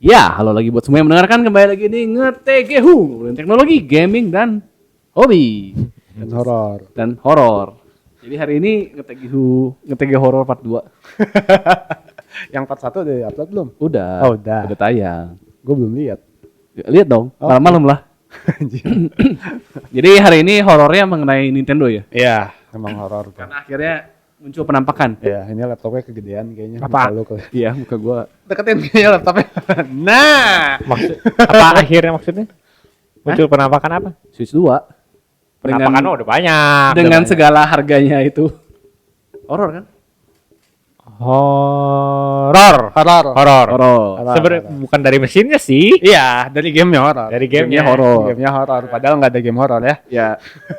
Ya, halo lagi buat semua yang mendengarkan, kembali lagi di Ngetegehu, ngobrolin teknologi, gaming, dan hobi. Dan horor. Jadi hari ini Ngetege horor part 2. Yang part 1 udah upload belum? Udah. Oh, udah. Udah tayang. Gue belum lihat. Lihat dong, Oh. malam-malam lah. Jadi hari ini horornya mengenai Nintendo ya? Iya, emang horor. Karena akhirnya muncul penampakan. Iya, ini laptopnya kegedean kayaknya. Apa? Iya, Muka gua. deketin kayaknya laptopnya. Nah, Apa akhirnya maksudnya? Muncul penampakan apa? Switch 2. Penampakan udah banyak. Dengan segala harganya itu. Horor kan? Horor. horor. Horor. Sebenarnya bukan dari mesinnya sih. Iya, dari gamenya horor. Dari Gamenya gamenya horor. Gamenya horor. Padahal nggak ada game horor ya. Ya,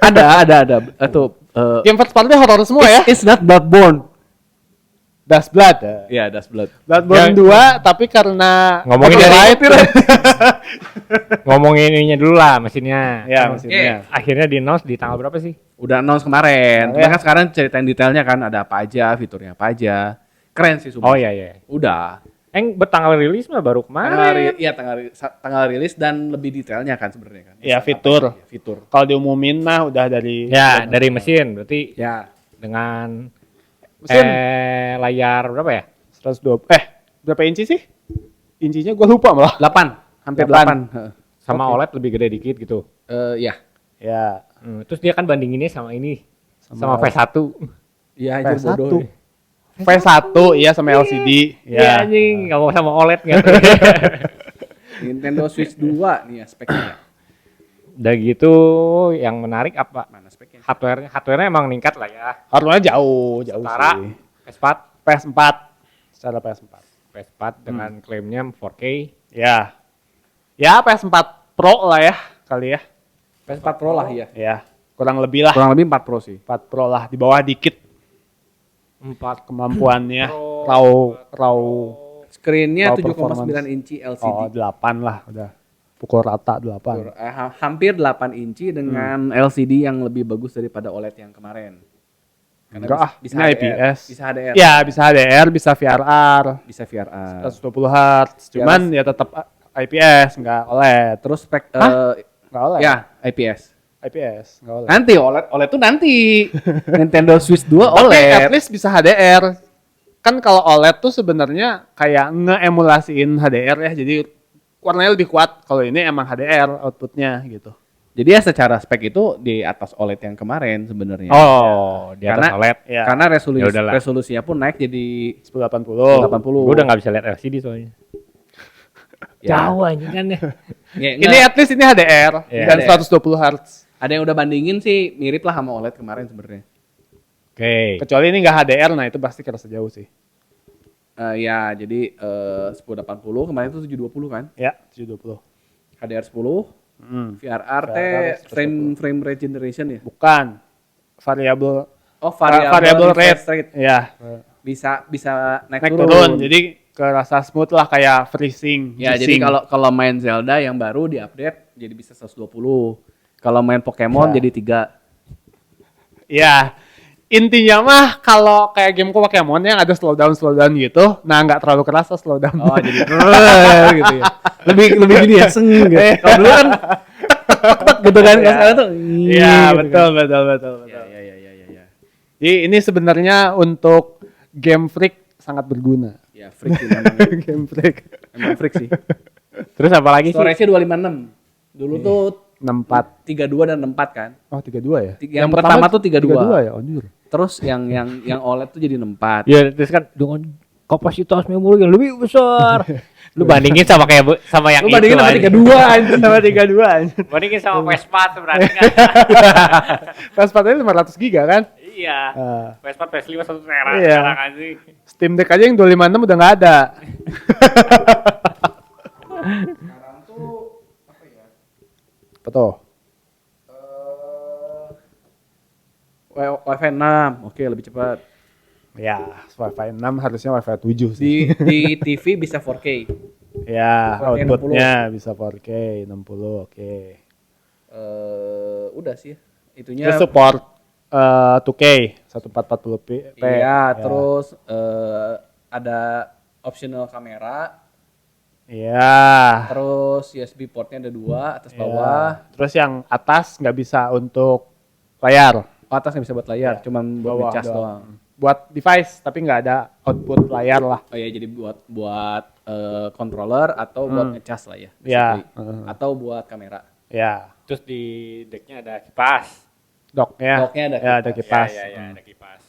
ada. Itu Game first party horor semua ya. It's not Bloodborne. Das Blood. Ya, that's Blood. Bloodborne Yang- 2 tapi karena Ngomongin dari- copyright. Ngomongin ininya dulu lah mesinnya. Ya, Oke. maksudnya. Akhirnya di announce di tanggal berapa sih? Udah announce kemarin. Kemarin. Cuma kan sekarang ceritain detailnya kan, ada apa aja, fiturnya apa aja. Keren sih Oh sumpah. iya. Udah. Bertanggal rilis mah baru kemarin. Tanggal rilis dan lebih detailnya kan sebenarnya kan. Iya, Apa fitur. aja, ya, fitur. Kalau diumumin mah udah dari Ya, dari mesin. Berarti Ya, dengan mesin layar berapa ya? 120. Berapa inci sih? Incinya gue lupa malah. 8, hampir 8. 8. Sama Oke. OLED lebih gede dikit gitu. Ya. Ya, Terus dia kan bandinginnya sama ini. Sama Sama V1. Iya, anjir V1. bodoh. deh. V1 iya sama LCD. Iya anjing, nggak mau sama OLED nggak? Nintendo Switch 2 nih ya speknya. Udah gitu yang menarik apa? Mana speknya? Hardware-nya emang meningkat lah ya. Harusnya jauh Setara sih. PS4, PS4 secara PS4. PS4 dengan klaimnya 4K. Ya. Ya PS4 Pro lah ya kali ya. PS4 Pro lah ya. Ya, kurang lebih lah. Kurang lebih 4 Pro sih. 4 Pro lah di bawah dikit 4 kemampuannya. Pro. Raw Screen-nya Raw 7,9 performance. inci LCD. Oh, 8 lah udah. Pukul rata 8. Hampir 8 inci dengan LCD yang lebih bagus daripada OLED yang kemarin. Karena Enggak bisa ini HDR. IPS. Bisa HDR. Ya, bisa HDR, bisa VRR, Bisa VRR. 120 Hz. Cuman ya tetap IPS, enggak OLED. Terus spek Enggak OLED. ya IPS. IPS, enggak OLED. Nanti OLED tuh nanti. Nintendo Switch 2 Tapi OLED. at least bisa HDR. Kan kalau OLED tuh sebenarnya kayak ngeemulasiin HDR ya. Jadi warnanya lebih kuat. Kalau ini emang HDR outputnya gitu. Jadi ya secara spek itu di atas OLED yang kemarin sebenarnya. Oh, di atas Karena- OLED. Ya. Karena Ya udahlah. resolusinya pun naik jadi 1080. 80. Gue udah nggak bisa lihat LCD soalnya. Ya. Jauh anjing kan ya. Ya, Ini enggak. at least ini HDR Ya. dan HDR. 120 Hz. Ada yang udah bandingin sih mirip lah sama OLED kemarin sebenarnya. Oke. Kecuali ini nggak HDR, nah itu pasti kerasa jauh sih. Ya, jadi 1080 kemarin itu 720 kan? Ya, 720. HDR 10, Hmm. VRR VRR frame regeneration ya? Bukan. Variable Oh, variable refresh rate. Ya, Bisa naik, naik turun. Jadi kerasa smooth lah kayak freezing. ya, jadi jizzing. kalau main Zelda yang baru diupdate jadi bisa 120. Kalau main Pokemon Ya. jadi 3. Ya, intinya mah kalau kayak game Pokemon yang ada slowdown gitu, nah nggak terlalu kerasa slowdown. Oh, jadi gitu ya. Lebih gini ya, seng gitu. Kalau dulu kan tek, gitu kan, kalau sekarang tuh Iya, gitu betul, kan. betul. Ya. Jadi ini sebenarnya untuk game freak sangat berguna. Ya, freak sih memang. Game freak. Emang freak sih. Terus apa lagi sih? Storage-nya 256. Dulu tuh 64. 32 dan 64 kan. Oh, 32 ya? Yang pertama tuh 32. 32 ya, anjir. Terus yang OLED tuh jadi 64. Ya terus kan dengan kapasitas memori yang lebih besar. Lu bandingin sama sama yang Lu itu. bandingin sama anjing. 32 anjing. Sama 32 anjir. Bandingin sama PS4 berarti kan. PS4 nya 500 giga kan? Iya. Ah. PS4 PS5 1 tera Iya. sekarang anjing. Steam Deck aja yang 256 udah nggak ada. Sekarang tuh apa ya? Apa tuh? Wi-Fi 6. Oke, lebih cepat. Ya, Wi-Fi 6 harusnya Wi-Fi 7 sih. Di TV bisa 4K. Ya, 4K outputnya bisa 4K 60, oke. Udah sih. Itunya Terus support 2K 1440p. iya, Ya. terus ada optional kamera Iya. Terus USB portnya ada 2 atas Iya. bawah. Terus yang atas nggak bisa untuk layar. Atas nggak bisa buat layar, cuman buat Bawah ngecas doang. doang. Buat device tapi nggak ada output layar lah. Oh ya, jadi buat controller atau buat ngecas lah ya. Ya. basically. Atau buat kamera. Ya. Terus di decknya ada kipas. Docknya. Docknya ada Ya, ada kipas. Ya, ada kipas.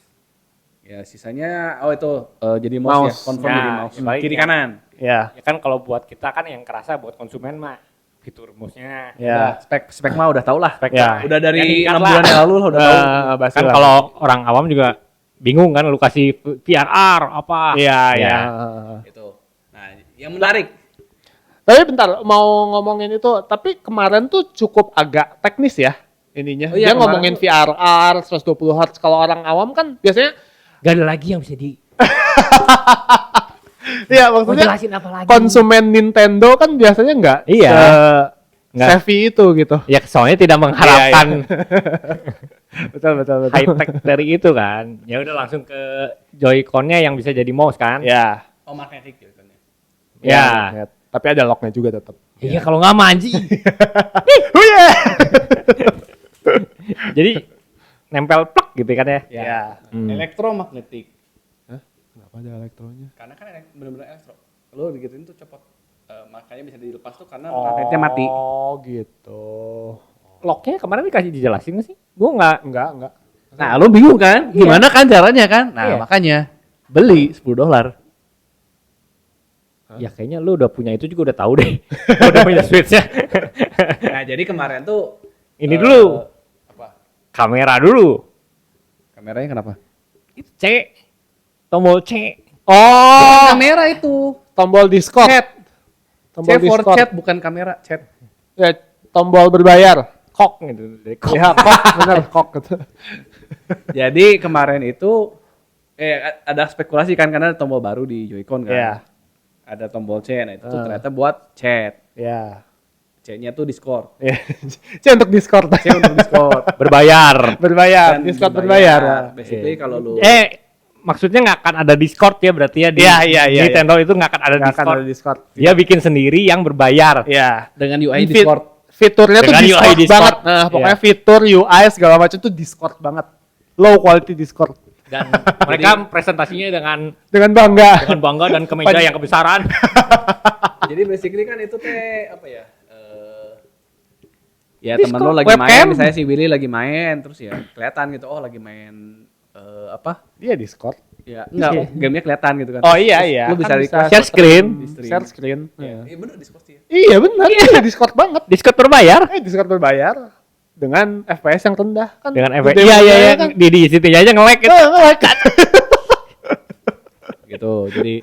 Ya sisanya, itu jadi mouse, ya, Mouse. confirm Ya, jadi mouse. baik, Kiri ya. kanan. Ya. Ya kan kalau buat kita kan yang kerasa buat konsumen mah fitur mouse-nya. Ya. Udah, spek mah udah tau lah. Ya. Udah dari Ya, tingkat 6 lah. bulan yang lalu lah udah tahu. Basi Kan lah. kalau orang awam juga bingung kan lu kasih VRR apa. Iya, Ya. iya. Itu. Nah, yang menarik. Tapi bentar, mau ngomongin itu, tapi kemarin tuh cukup agak teknis ya ininya. Oh iya, Dia kemarin ngomongin tuh- VRR 120 Hz. Kalau orang awam kan biasanya Gak ada lagi yang bisa di ya mau maksudnya jelasin apa lagi. konsumen Nintendo kan biasanya nggak Iya. Nggak. savvy itu gitu. Ya soalnya tidak mengharapkan Betul, betul, betul. high tech dari itu kan. Ya udah langsung ke Joy-Con-nya yang bisa jadi mouse kan. Ya. Oh, magnetic gitu kan. Ya. Tapi ada locknya juga tetap. Iya kalau nggak manji. Jadi nempel plek gitu kan ya. Ya. Hmm. Elektromagnetik. Kenapa ada elektronya? Karena kan benar-benar elektro. Lo digituin tuh copot. Makanya bisa dilepas tuh karena magnetnya mati. Oh, gitu. Locknya kemarin dikasih dijelasin nggak sih? Gue nggak. Enggak. Nah, lo bingung kan? Gimana kan caranya kan? Nah, Iya. makanya beli $10. Ya kayaknya lu udah punya itu juga udah tahu deh. Udah punya switch-nya. Nah, jadi kemarin tuh Ini dulu. apa? Kamera dulu. Kameranya kenapa? Itu C. Tombol C. Oh, Kamera itu. tombol Discord. Chat. Tombol C for Discord. chat bukan kamera, chat. Ya, tombol berbayar. Kok gitu. Dari kok. Ya, kok bener kok gitu. Jadi kemarin itu ada spekulasi kan karena ada tombol baru di Joy-Con kan. Iya. Ada tombol C, nah itu tuh ternyata buat chat. Ya. C-nya tuh Discord. Ya. C untuk Discord. C untuk Discord. Berbayar. berbayar. Dan Discord dibayar. berbayar. Basically kalau lu Maksudnya nggak akan ada Discord ya berarti ya di Iya. Nintendo itu nggak akan ada Nggak akan Discord. ada Discord. Dia bikin sendiri yang berbayar. Ya. dengan UI Fit- Discord. Fiturnya tuh Dengan UI Discord, Discord. banget. Nah, pokoknya fitur UI segala macam tuh Discord banget. Low quality Discord. Dan mereka presentasinya Dengan bangga. dengan bangga dan kemeja yang kebesaran. Jadi basically kan itu teh apa ya? Ya Discord, teman lo lagi webcam. main, misalnya si Willy lagi main, terus ya kelihatan gitu, oh lagi main apa? Dia Discord. Ya enggak, gamenya kelihatan gitu kan. Oh iya. Lu bisa Kan request share screen. di stream. Share screen. Iya bener Discord sih. Iya benar. Iya Discord banget. Discord berbayar. Discord berbayar dengan FPS yang rendah kan. Dengan Di efek. demo Iya. kan. Di situ aja nge-lag gitu. Gitu. Jadi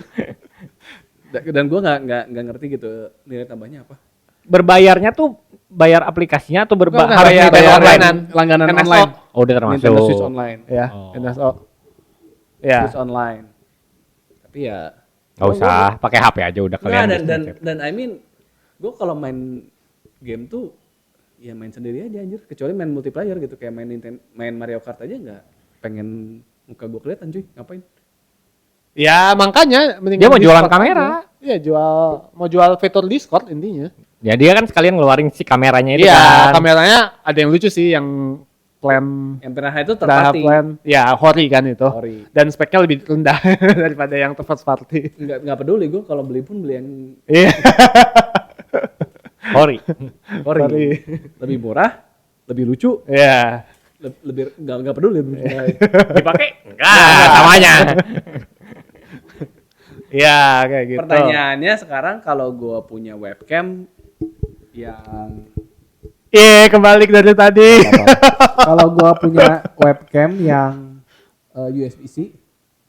dan gua nggak ngerti gitu nilai tambahnya apa. Berbayarnya tuh bayar aplikasinya atau Bukan, harus bayar bayar online. Langganan NSO. online. Oh, udah termasuk. Nintendo Switch online. Ya, Oh. NSO. Ya. Switch online. Tapi ya Nggak usah, pakai HP aja udah Nggak, kalian. dan I mean gue kalau main game tuh ya main sendiri aja anjir, kecuali main multiplayer gitu kayak main Mario Kart aja nggak pengen muka gue kelihatan cuy, ngapain? Ya, makanya mendingan Dia mau jualan Discord kamera. aja. Iya, mau jual fitur Discord intinya. Ya dia kan sekalian ngeluarin si kameranya itu Iya, kan. kameranya ada yang lucu sih yang plan Yang pernah itu Daha terpati, plan. Ya, Hori kan itu. Hori. Dan speknya lebih rendah daripada yang first party. nggak peduli gue kalau beli pun beli yang Iya. Hori. Hori, Hori. lebih murah, lebih lucu, Iya. lebih nggak peduli lebih murah. Dipakai? Enggak, samanya. Iya, kayak gitu. Pertanyaannya sekarang kalau gue punya webcam yang Iya, kembali dari tadi. kalau gua punya webcam yang USB-C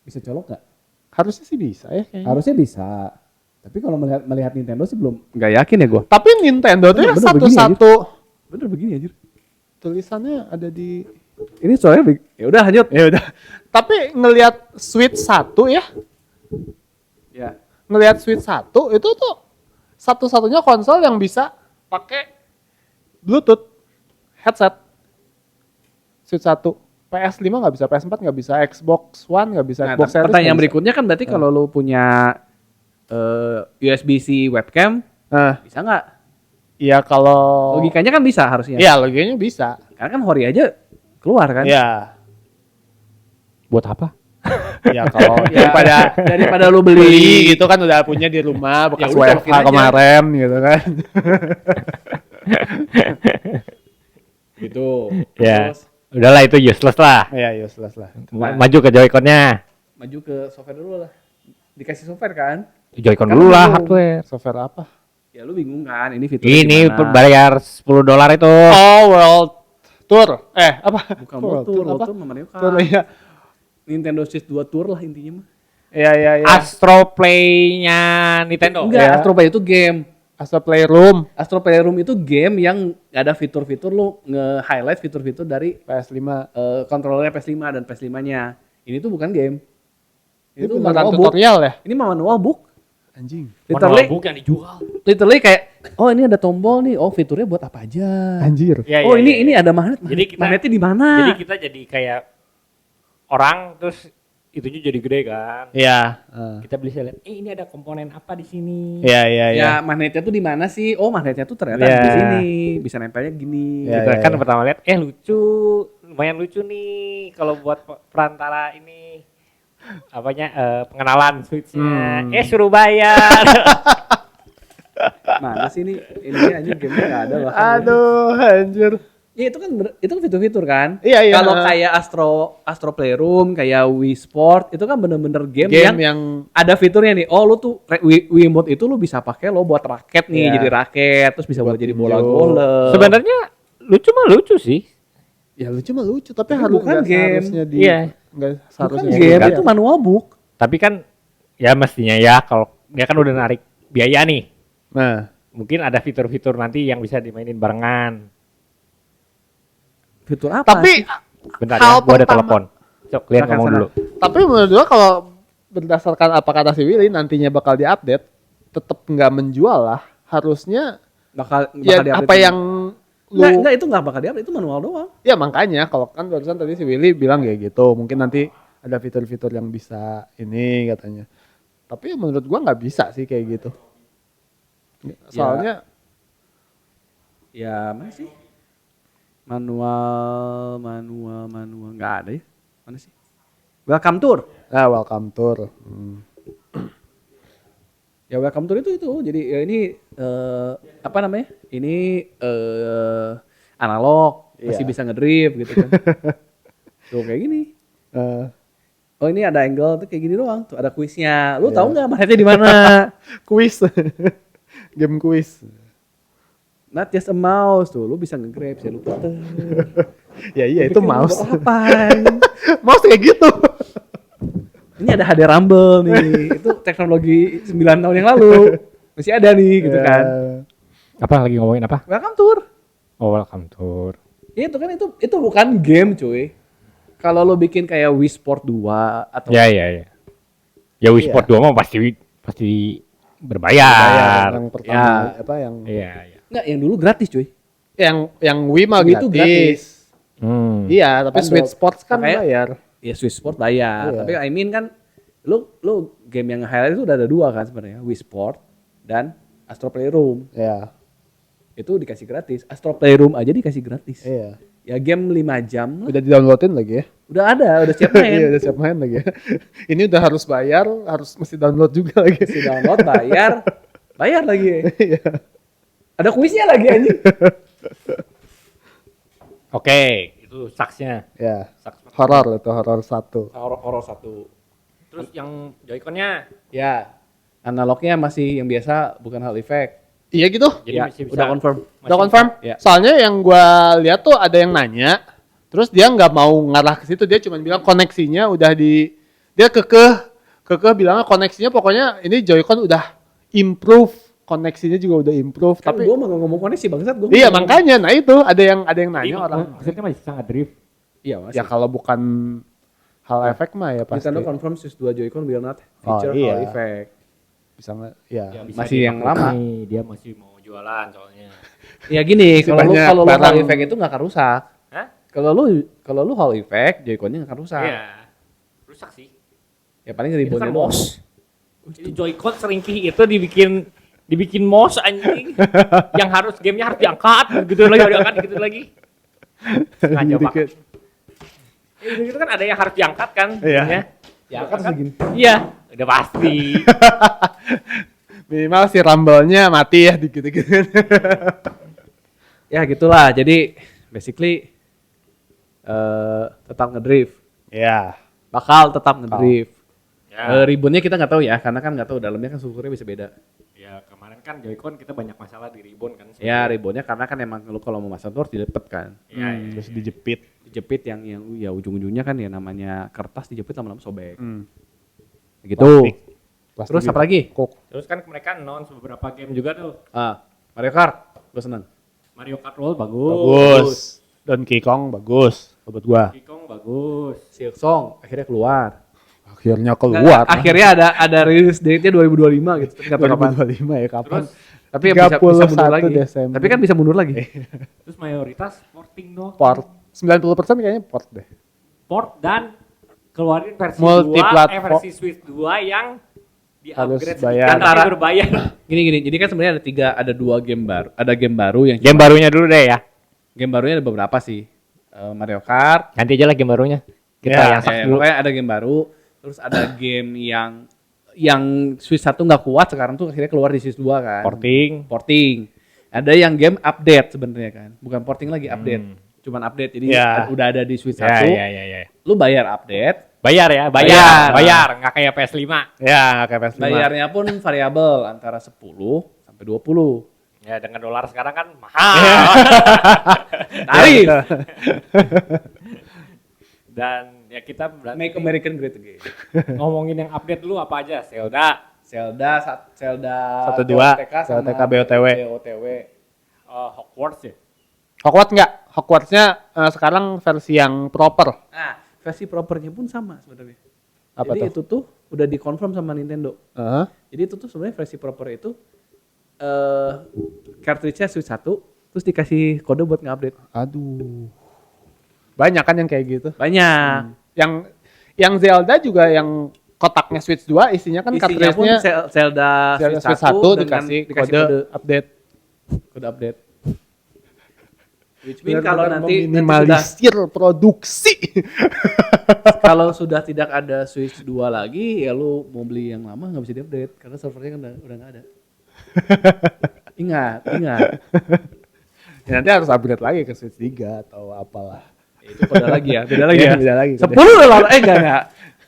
bisa colok nggak? Harusnya sih bisa ya kayaknya. Harusnya bisa. Tapi kalau melihat Nintendo sih belum nggak yakin ya gua. Tapi Nintendo tuh ya Bener begini, satu-satu Bener begini anjir. tulisannya ada di Ini soalnya ya udah lanjut. ya udah. Tapi ngelihat Switch 1 ya, Ya. ngelihat Switch 1 itu tuh satu-satunya konsol yang bisa pakai Bluetooth headset. Switch 1. PS5 nggak bisa, PS4 nggak bisa, Xbox One nggak bisa, Nah, Xbox Series pertanyaan nggak bisa. berikutnya kan berarti kalau lu punya USB-C webcam, Nah, bisa nggak? iya kalau Logikanya kan bisa harusnya. iya logikanya bisa. Karena kan Hori aja keluar kan. Iya. Buat apa? Ya kalau Ya, daripada lu beli beli gitu kan udah punya di rumah bekas Ya udah, WFH masukin aja. kemarin gitu kan. gitu. Ya. Terus Udahlah itu useless lah. Iya, useless lah. Maju ke Joy-Con-nya. maju ke software dulu lah. Dikasih software kan? Joy-Con Kan dulu lah bingung. hardware. Software apa? Ya lu bingung kan ini fiturnya Ini gimana? bayar $10 itu. Oh, World Tour. Apa? Bukan World Tour, World apa? Tour Mario Kart. Tour ya. Nintendo Switch 2 Tour lah intinya mah. Iya. Astro Play-nya Nintendo. Enggak, Ya. Astro Play itu game. Astro Playroom Astro Playroom itu game yang ada fitur-fitur lu nge-highlight fitur-fitur dari PS5. controllernya PS5 dan PS5-nya. Ini tuh bukan game. Ini Itu beneran manual book. tutorial ya? Ini mah manual book. Anjing. Literally, yang dijual. literally kayak oh ini ada tombol nih. Oh fiturnya buat apa aja. Anjir. Ya, Oh ini ada magnet. Jadi kita- Magnetnya di mana? Jadi kita jadi kayak orang terus itunya jadi gede kan. Iya. Kita bisa lihat, ini ada komponen apa di sini. Iya. Ya magnetnya tuh di mana sih? Oh magnetnya tuh ternyata Ya. di sini. Bisa nempelnya gini. Ya, Kita ya, kan ya. pertama lihat, lucu, lumayan lucu nih kalau buat perantara ini pengenalan Switch-nya. Suruh bayar. Mana sih ini aja gamenya nggak ada bahkan. Aduh, anjir. Ya itu kan itu fitur-fitur kan. Iya. Kalau kayak Astro Playroom, kayak Wii Sport itu kan bener-bener game, game yang yang ada fiturnya nih. Oh lu tuh Wiimote itu lu bisa pakai lo buat raket nih, Iya. jadi raket, terus bisa buat Buat jadi tinju. bola golf. Sebenarnya lucu mah lucu sih. ya lucu mah lucu, tapi Tapi harus bukan nggak game. seharusnya di Iya. nggak bukan seharusnya game, di- itu manual book. Tapi kan ya mestinya ya kalau dia kan udah narik biaya nih. Nah, Mungkin ada fitur-fitur nanti yang bisa dimainin barengan. Fitur apa? tapi Bentar Hal ya, gua ada pertama- telepon. Cok, kalian Silakan ngomong sana. dulu. tapi menurut gua kalau berdasarkan apa kata si Willy nantinya bakal diupdate, tetap nggak menjual lah. Harusnya bakal ya diupdate apa ini. yang lu Enggak, itu nggak bakal diupdate, itu manual doang. ya makanya kalau kan barusan tadi si Willy bilang kayak gitu, mungkin nanti ada fitur-fitur yang bisa ini katanya. Tapi menurut gua nggak bisa sih kayak gitu. Soalnya Ya mana sih? Manual nggak ada ya? Mana sih? Welcome tour. welcome tour. Ya welcome tour itu jadi ya ini apa namanya? Ini analog, masih Iya. bisa ngedrift gitu kan. Tuh kayak gini. Eh, Oh ini ada angle tuh kayak gini doang. Tuh ada kuisnya. Lu Iya. tahu nggak magnetnya di mana? Quiz. Game quiz. Not just a mouse tuh. Lu bisa nge-grab, bisa lu puter. Ya iya itu Pikir mouse. buat apa? Mouse kayak gitu. Ini ada HD Rumble nih. Itu teknologi 9 tahun yang lalu. Masih ada nih gitu kan. Apa lagi ngomongin apa? Welcome tour. Oh, welcome tour. Itu kan itu bukan game cuy. Kalau lo bikin kayak Wii Sport 2 atau Ya. Ya Wii Sport 2 mah pasti berbayar. Yang pertama Ya. apa yang Iya. enggak yang dulu gratis cuy. yang Wii mah Wii itu gratis. Iya, tapi Kan Switch Sports kan makanya- bayar. Ya Wii Sport bayar, Iya. tapi I mean kan lu game yang highlight itu udah ada dua kan sebenarnya, Wii Sport dan Astro Playroom. Iya. Itu dikasih gratis. Astro Playroom aja dikasih gratis. Iya. Ya game 5 jam Udah di-downloadin lagi ya. udah ada, udah siap Iya, main. udah siap main lagi ya. Ini udah harus bayar, harus mesti download juga lagi. Si download bayar lagi. Iya. Ada kuisnya lagi anjing. Oke, itu saksnya. Ya. Saks. Horor itu, horor 1. Horor 1. Terus yang Joy-Con-nya Ya, analognya masih yang biasa, bukan hal effect. Iya gitu. jadi Ya, masih bisa. udah confirm. Udah confirm? Ya. Soalnya yang gua lihat tuh ada yang nanya, terus dia nggak mau ngarah ke situ, dia cuma bilang koneksinya udah dia kekeh bilangnya koneksinya pokoknya ini Joy-Con udah improve, koneksinya juga udah improve. Kan Tapi gue mau ngomong koneksi bangsat gue. iya makanya, nah itu ada yang nanya orang. Maksudnya masih sangat drift. Iya masih. Ya kalau bukan hal efek mah ya pasti Nintendo confirm Switch 2 Joy-Con will not Oh, feature iya. Hall effect. bisa nggak? Ya. Masih yang lama. Nih, dia masih mau jualan soalnya. Ya gini, Masih kalau lu banyak kalau lu Hall barang. effect itu nggak akan rusak. Hah? Kalau lu Hall effect, Joy-Con-nya nggak akan rusak. Iya. Rusak sih. Ya paling Itu ribbonnya kan doang. bos. Jadi Joy-Con seringkih itu dibikin mouse anjing. Yang harus gamenya harus diangkat, gitu lagi diangkat gitu lagi. Sengaja banget. Itu kan ada yang harus diangkat kan? Iya. Ya. Diangkat segini. Iya, udah pasti. Minimal si rumble-nya mati ya dikit-dikit. Ya gitulah. Jadi basically tetap ngedrift. Iya. Bakal tetap ngedrift. Ya. Ribbonnya kita nggak tahu ya, karena kan nggak tahu dalamnya kan strukturnya bisa beda. Ya kemarin kan Joy-Con kita banyak masalah di ribbon kan. Ya ribbonnya karena kan emang lu kalau mau masang tuh harus dilepet kan. Iya, Terus dijepit. Dijepit yang ya ujung-ujungnya kan ya namanya kertas dijepit lama-lama sobek. Gitu. Plastik. Terus apa lagi? Kok. Terus kan mereka announce beberapa game juga tuh. Mario Kart, gue seneng. Mario Kart World bagus. Bagus. Donkey Kong bagus. Buat gua. Donkey Kong bagus. Silksong akhirnya keluar. Akhirnya keluar. Akhirnya ada release date-nya 2025 gitu. Nggak tahu kapan. 2025 ya kapan? Terus Tapi bisa mundur lagi. Desember. Tapi kan bisa mundur lagi. terus mayoritas porting dong. Port. 90% kayaknya port deh. Port dan keluarin versi Multiplatform. versi Switch 2 yang Harus di-upgrade bayar. sedikit tapi berbayar. Gini. Jadi kan sebenarnya ada dua game baru. Ada game baru yang Game barunya dulu deh ya. game barunya ada beberapa sih. Mario Kart. Ganti aja lah game barunya. Kita Ya, yang sak dulu. Pokoknya ada game baru. Terus ada game yang Switch 1 nggak kuat sekarang tuh akhirnya keluar di Switch 2 kan. Porting. Ada yang game update sebenarnya kan. Bukan porting lagi, update. Cuman update. Jadi Ya. udah ada di Switch 1. Ya. Lu bayar update. Bayar ya, bayar. Nggak kayak PS5. Ya, nggak kayak PS5. Bayarnya pun variabel antara 10 sampai 20. Ya dengan dolar sekarang kan mahal. Tarif. Dan ya kita berarti Make American Great Again. ngomongin yang update dulu apa aja? Zelda, Zelda 1-2, BOTK sama BOTK, BOTW. Hogwarts ya. Hogwarts nggak? Hogwartsnya sekarang versi yang proper. Nah, versi propernya pun sama sebenarnya. Apa Jadi itu tuh udah dikonfirm sama Nintendo. Heeh. Jadi itu tuh sebenarnya versi proper itu cartridge-nya Switch 1 terus dikasih kode buat nge-update. Aduh. Banyak kan yang kayak gitu. Banyak. Yang Zelda juga yang kotaknya Switch 2 isinya kan Isinya pun cartridge-nya Zelda Switch 1 dikasih kode update. Kode update. Which mean kalau nanti minimalisir produksi. kalau sudah tidak ada Switch 2 lagi, ya lu mau beli yang lama nggak bisa diupdate karena servernya kan udah nggak ada. Ingat. Ya, nanti harus upgrade lagi ke Switch 3 atau apalah. Itu beda lagi ya. Beda lagi. 10 lah, enggak.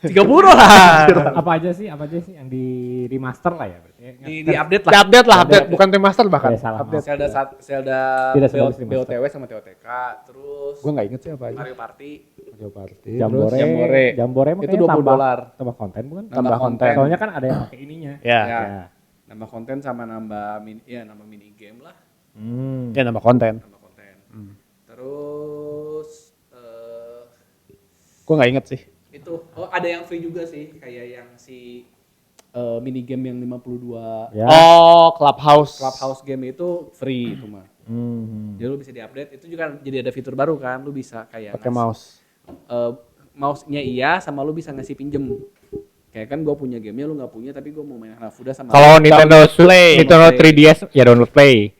30 lah. Apa aja sih yang di remaster lah ya? Di update lah. Update lah, bukan remaster bahkan. Ya, salah, Update. Zelda Tidak sebelum BOTW sama TOTK, terus Gue nggak inget sih apa aja. Mario Party. Mario Party. Jambore mah Itu kayaknya $20. tambah konten bukan? Tambah konten. Soalnya kan ada yang pakai ininya. Ya. Ya. Nambah konten sama nambah mini game lah, Ya nambah konten. nambah konten. Terus Gue nggak inget sih. itu ada yang free juga sih, kayak yang si mini game yang 52 Ya. Oh, Clubhouse game itu free itu mah. Jadi lu bisa diupdate, itu juga jadi ada fitur baru kan, lu bisa kayak pakai mouse. mouse-nya iya, sama lu bisa ngasih pinjem. Kayak kan gue punya gamenya, lu nggak punya, tapi gue mau main Hanafuda sama. Kalau Nintendo Play. Nintendo 3DS ya download Play.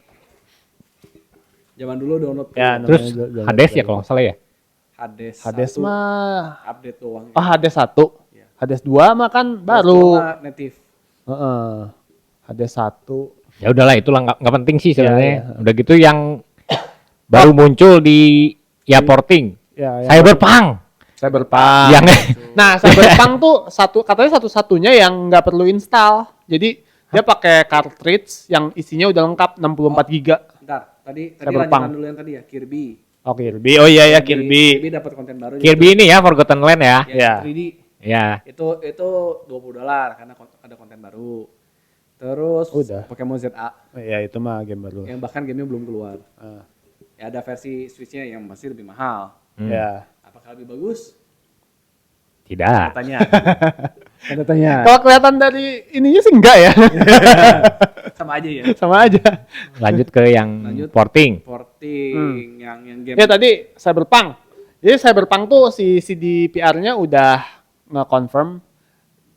Zaman dulu download Ya, Play. Terus Download Hades Play. ya kalau nggak salah ya. Hades Hades 1 mah. update doang. Oh, Hades 1. Iya. Hades 2 mah kan baru. Native. Heeh. Hades 1. Ya udahlah itulah nggak penting sih sebenarnya. Ya. Udah gitu yang baru muncul di ya porting. Ya, Cyberpunk. Cyberpunk. Yang Nah, Cyberpunk tuh katanya satu-satunya yang nggak perlu install. Jadi dia pakai cartridge yang isinya udah lengkap 64 GB. Bentar, tadi Cyberpunk. lanjutan dulu yang tadi ya, Kirby. Oh, Kirby. Oh iya ya Kirby. Kirby dapat konten baru. Kirby ini ya Forgotten Land ya. Ya. 3D. Ya. Itu $20 karena ada konten baru. Terus Udah. Pokemon ZA Oh, iya itu mah game baru. yang bahkan gamenya belum keluar. Ah. Ya ada versi Switch-nya yang masih lebih mahal. Ya. Apakah lebih bagus? Tidak. Tanya. Tanda tanya. Kalau kelihatan dari ininya sih enggak ya. Sama aja ya. Sama aja. Lanjut ke yang Lanjut. porting. Porting yang game. Ya tadi Cyberpunk. Jadi Cyberpunk tuh si CDPR-nya udah nge-confirm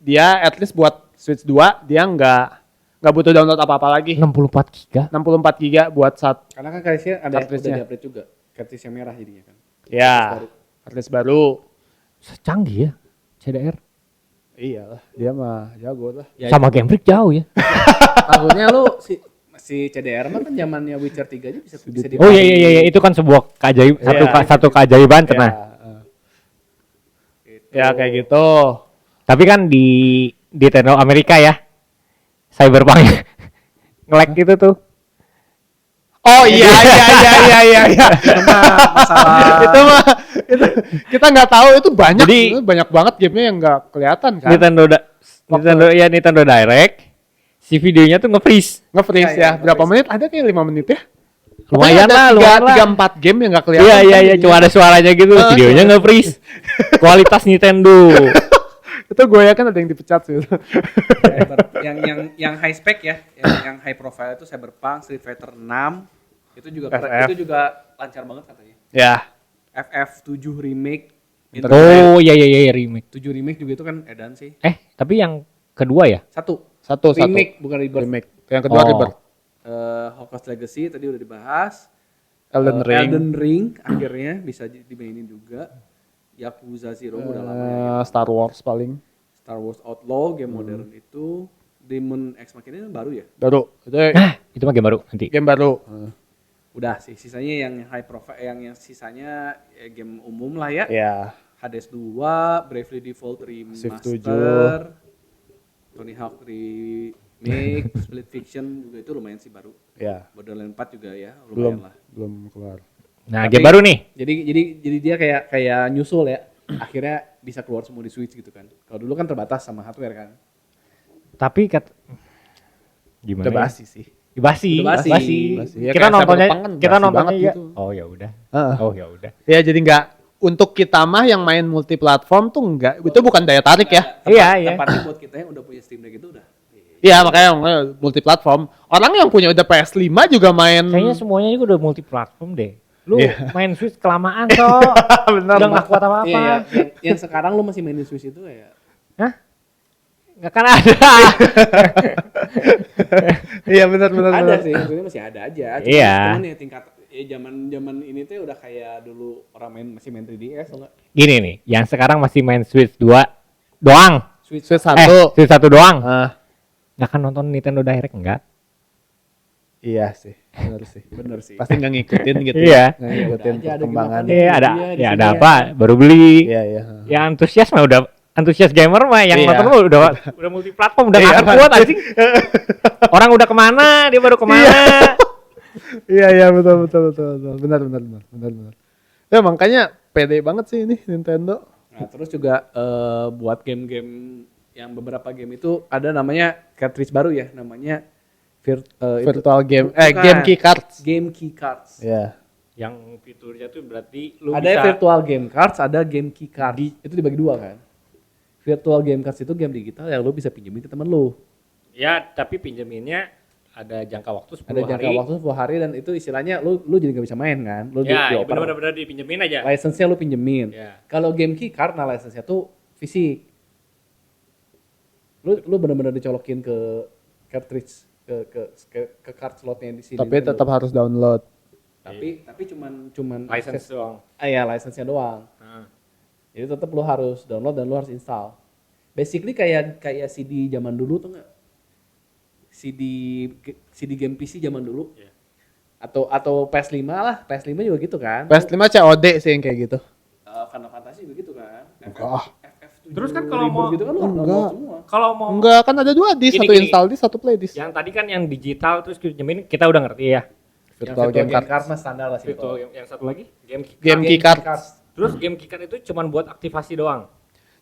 dia at least buat Switch 2 dia nggak butuh download apa-apa lagi. 64 giga. 64 giga buat Karena kan cartridge-nya ada udah Cartridge-nya. di-update juga. Cartridge yang merah jadinya kan. ya cartridge baru. Secanggih ya CDR. Iyalah, dia mah jago lah. Ya, Sama Game Freak jauh ya. takutnya lu si CDR mah kan zamannya Witcher 3 aja bisa Oh iya itu kan sebuah keajaib satu keajaiban Ya, cenah. Gitu. ya kayak gitu. Tapi kan di Nintendo Amerika ya. Cyberpunk nge-lag gitu tuh. Oh iya. Itu mah masalah itu mah itu kita nggak tahu itu banyak. Jadi- banyak banget gamenya yang nggak kelihatan kan. Nintendo Direct si videonya tuh nge-freeze. Nge-freeze Iya, ya. Berapa nge-freeze. menit? Ada kayak 5 menit ya. Lumayan lah, lumayan lah. 3-4 game yang nggak kelihatan. Iya, kan cuma ada suaranya gitu, videonya nge-freeze. Kualitas Nintendo. Itu gue yakin ada yang dipecat sih. yang high spec ya, yang high profile itu Cyberpunk, Street Fighter 6 itu juga FF. itu juga lancar banget katanya. Ya. FF7 remake. Oh iya remake. 7 remake juga itu kan edan sih. Tapi yang kedua ya? Satu Satu. remake bukan rebirth. Remake. Yang kedua Oh. Rebirth. Hogwarts Legacy tadi udah dibahas. Elden Ring. Elden Ring akhirnya bisa dimainin juga. Yakuza Zero udah lama ya. Star Wars paling. Star Wars Outlaw game modern itu. Demon X Machina ini baru ya? Baru. Itu Itu mah game baru nanti. game baru. Udah sih, sisanya yang high profile, yang sisanya ya game umum lah ya. Ya. Hades 2, Bravely Default Civ Remaster, Tony Hawk Remake, Split Fiction juga itu lumayan sih baru. Ya. Borderlands 4 juga ya, Belum lumayan lah. belum keluar. Nah, Tapi- game baru nih. Jadi dia kayak nyusul ya. Akhirnya bisa keluar semua di Switch gitu kan. Kalau dulu kan terbatas sama hardware kan. Tapi gimana? Udah ya? basi sih. Basi. Udah basi. Basi. Ya, Kita kayak nontonnya Cyberpunk kan kita basi nontonnya banget ya. gitu. Oh ya udah. Heeh. Oh ya udah. Ya jadi nggak untuk kita mah yang main multiplatform tuh enggak itu bukan daya tarik ya. Iya. Tempatnya buat kita yang udah punya Steam Deck itu udah. Iya makanya multiplatform. Orang yang punya udah PS5 juga main. Kayaknya semuanya juga udah multi platform deh. Lu Iya. main Switch kelamaan so. Benar. Udah nggak kuat apa-apa. Iya, yang sekarang lu masih main di Switch itu ya. Hah? Nggak kan ada. Iya benar. Ada sih, maksudnya masih ada aja. Iya. Cuman ya tingkat zaman ini tuh udah kayak dulu orang masih main 3DS atau enggak? Gini nih, yang sekarang masih main Switch 2 doang. Switch Switch 1. Switch 1 doang. Ah, Nggak kan nonton Nintendo Direct enggak? iya sih. Benar sih. bener sih. Pasti nggak ngikutin gitu. Iya. Nggak ngikutin Udah aja, ada perkembangan. gimana? Iya, ada. Iya, di Ya sini ada ya. apa? Baru beli. Iya, iya. Ya antusias mah udah antusias gamer mah yang Iya. nonton mah udah multi platform udah Iya, nggak kuat anjing. Orang udah kemana, dia baru kemana. Iya, betul. Benar. Ya makanya pede banget sih ini Nintendo. Nah, terus juga buat game-game yang beberapa game itu ada namanya cartridge baru ya, namanya Virtual game, bukan. game key cards. Game key cards. Iya. Yang fiturnya tuh berarti lu Ada bisa virtual game cards, ada game key card. Itu dibagi dua kan. Virtual game cards itu game digital yang lu bisa pinjemin ke temen lu. ya tapi pinjeminnya ada jangka waktu 10 Ada jangka hari. waktu 10 hari dan itu istilahnya lu jadi gak bisa main kan. Lu Ya, dioper. benar-benar dipinjemin aja. License-nya lu pinjemin. Ya. Kalau game key card, nah license-nya tuh fisik. Lu benar-benar dicolokin ke cartridge ke card slotnya di sini. Tapi tetap harus download. tapi cuman License akses- doang. ya license-nya doang. Nah. Jadi tetap lu harus download dan lu harus install. Basically kayak CD zaman dulu tuh enggak? CD game PC zaman dulu. Iya. Atau PS5 lah, PS5 juga gitu kan. PS5 COD sih yang kayak gitu. Final Fantasy juga gitu kan. Enggak. FF7 Terus kan kalau mau- gitu kan lu harus Enggak. download semua. Kalau mau Enggak, kan ada 2 disk, Gini, satu gini. install disk, satu play disk. yang tadi kan yang digital terus pinjemin kita udah ngerti ya. Virtual game card. mah standar lah sih. Virtual yang satu lagi game key Game card. key cards. Terus game key card itu cuman buat aktivasi doang.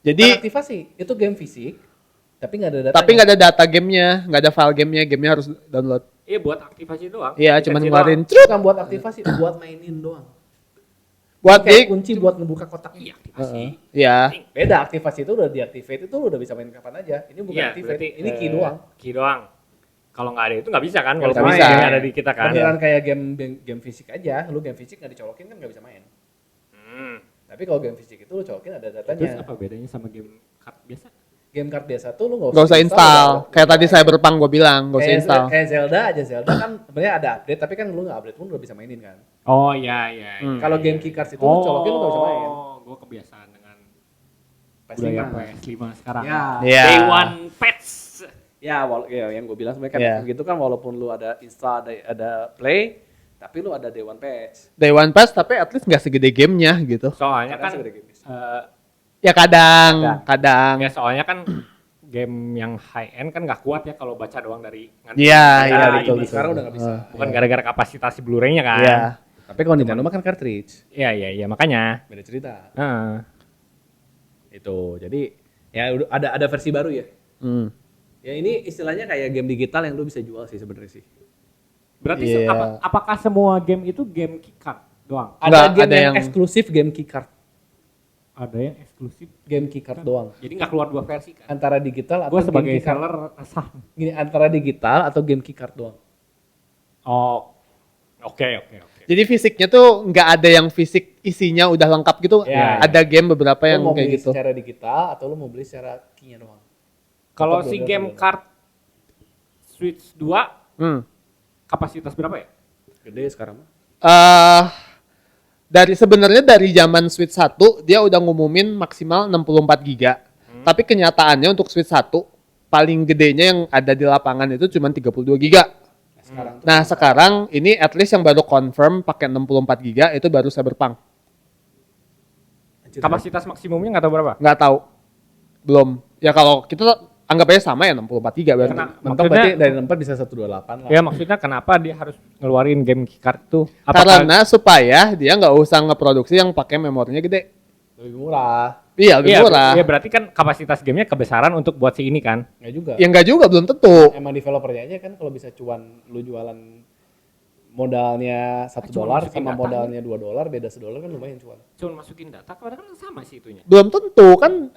Jadi Aktivasi itu game fisik, tapi nggak ada data. tapi nggak ada data gamenya, nggak ada file gamenya, gamenya harus download. Iya buat aktivasi doang. Iya, Aktivasi cuman doang. ngeluarin bukan buat aktivasi, buat mainin doang. buat Kayak di kunci buat ngebuka kotak. Iya, aktivasi. Iya. Beda aktivasi itu udah diaktifate itu lu udah bisa main kapan aja. Ini bukan Iya, activate, berarti ini key doang. Key doang. Kalau nggak ada itu nggak bisa kan? Nggak Kalau bisa. yang ada di kita kan. Beneran kayak game fisik aja, lu game fisik nggak dicolokin kan nggak bisa main. Hmm. Tapi kalau game fisik itu lu colokin ada Terus datanya. apa bedanya sama game card biasa? game card biasa tuh lu Nggak usah install. Kayak tadi Cyberpunk gue bilang, nggak usah install. Kayak Zelda aja, Zelda kan sebenarnya ada update, tapi kan lu nggak update pun udah bisa mainin kan. Oh iya iya. Kalau game keycards itu lu colokin lu nggak bisa main. Oh, gue kebiasaan dengan PS5. budaya PS5 sekarang. Ya. Iya. Day one patch. Ya, ya yang gue bilang sebenarnya kan Iya. gitu kan, walaupun lu ada install, ada play, tapi lu ada day one patch. Day one pass tapi at least nggak segede gamenya gitu. Soalnya Karena kan segede game. Ya kadang. ya soalnya kan game yang high end kan nggak kuat ya kalau baca doang dari Iya, Nah, iya ini betul. sekarang udah nggak bisa. Bukan gara-gara kapasitas si Blu-ray-nya kan. Iya. Tapi kalau Nintendo mah kan cartridge, Iya makanya. beda cerita. Heeh. Itu. Jadi ya udah ada versi baru ya. Hmm. Ya ini istilahnya kayak game digital yang lu bisa jual sih sebenarnya sih. Berarti Iya. apakah semua game itu game keycard doang? Ada Nggak, game ada yang yang- eksklusif game keycard. Ada yang eksklusif. Game keycard doang. Jadi nggak keluar dua versi kan? Antara digital atau Gue sebagai game keycard. seller resah. Gini, antara digital atau game keycard doang. Oh, oke. Jadi fisiknya tuh nggak ada yang fisik isinya udah lengkap gitu. Ya. Ada game beberapa yang Lu mau kayak beli gitu. secara digital atau lu mau beli secara key-nya doang. Kalau Tetap si dua-duanya. game card Switch 2 Hmm. kapasitas berapa ya? Gede sekarang mah. Sebenarnya dari zaman Switch 1 dia udah ngumumin maksimal 64 giga. Tapi kenyataannya untuk Switch 1 paling gedenya yang ada di lapangan itu cuma 32 giga. Sekarang tuh Nah, sekarang ini at least yang baru confirm pakai 64 giga itu baru Cyberpunk. anjir, Kapasitas maksimumnya nggak tahu berapa? Nggak tahu. Belum. Ya kalau kita anggap aja sama ya 64 giga berarti. Karena- mentok berarti dari 4 bisa 128 lah. Ya maksudnya kenapa dia harus ngeluarin game keycard tuh? Karena supaya dia nggak usah ngeproduksi yang pakai memorinya gede. Lebih murah. Iya, lebih murah. Iya berarti kan kapasitas gamenya kebesaran untuk buat si ini kan? Enggak juga. Ya nggak juga, belum tentu. Emang developernya aja kan kalau bisa cuan lu jualan modalnya $1 Cuma masukin sama data modalnya $2, beda $1 kan lumayan cuan. Cuma masukin data, padahal kan sama sih itunya. Belum tentu kan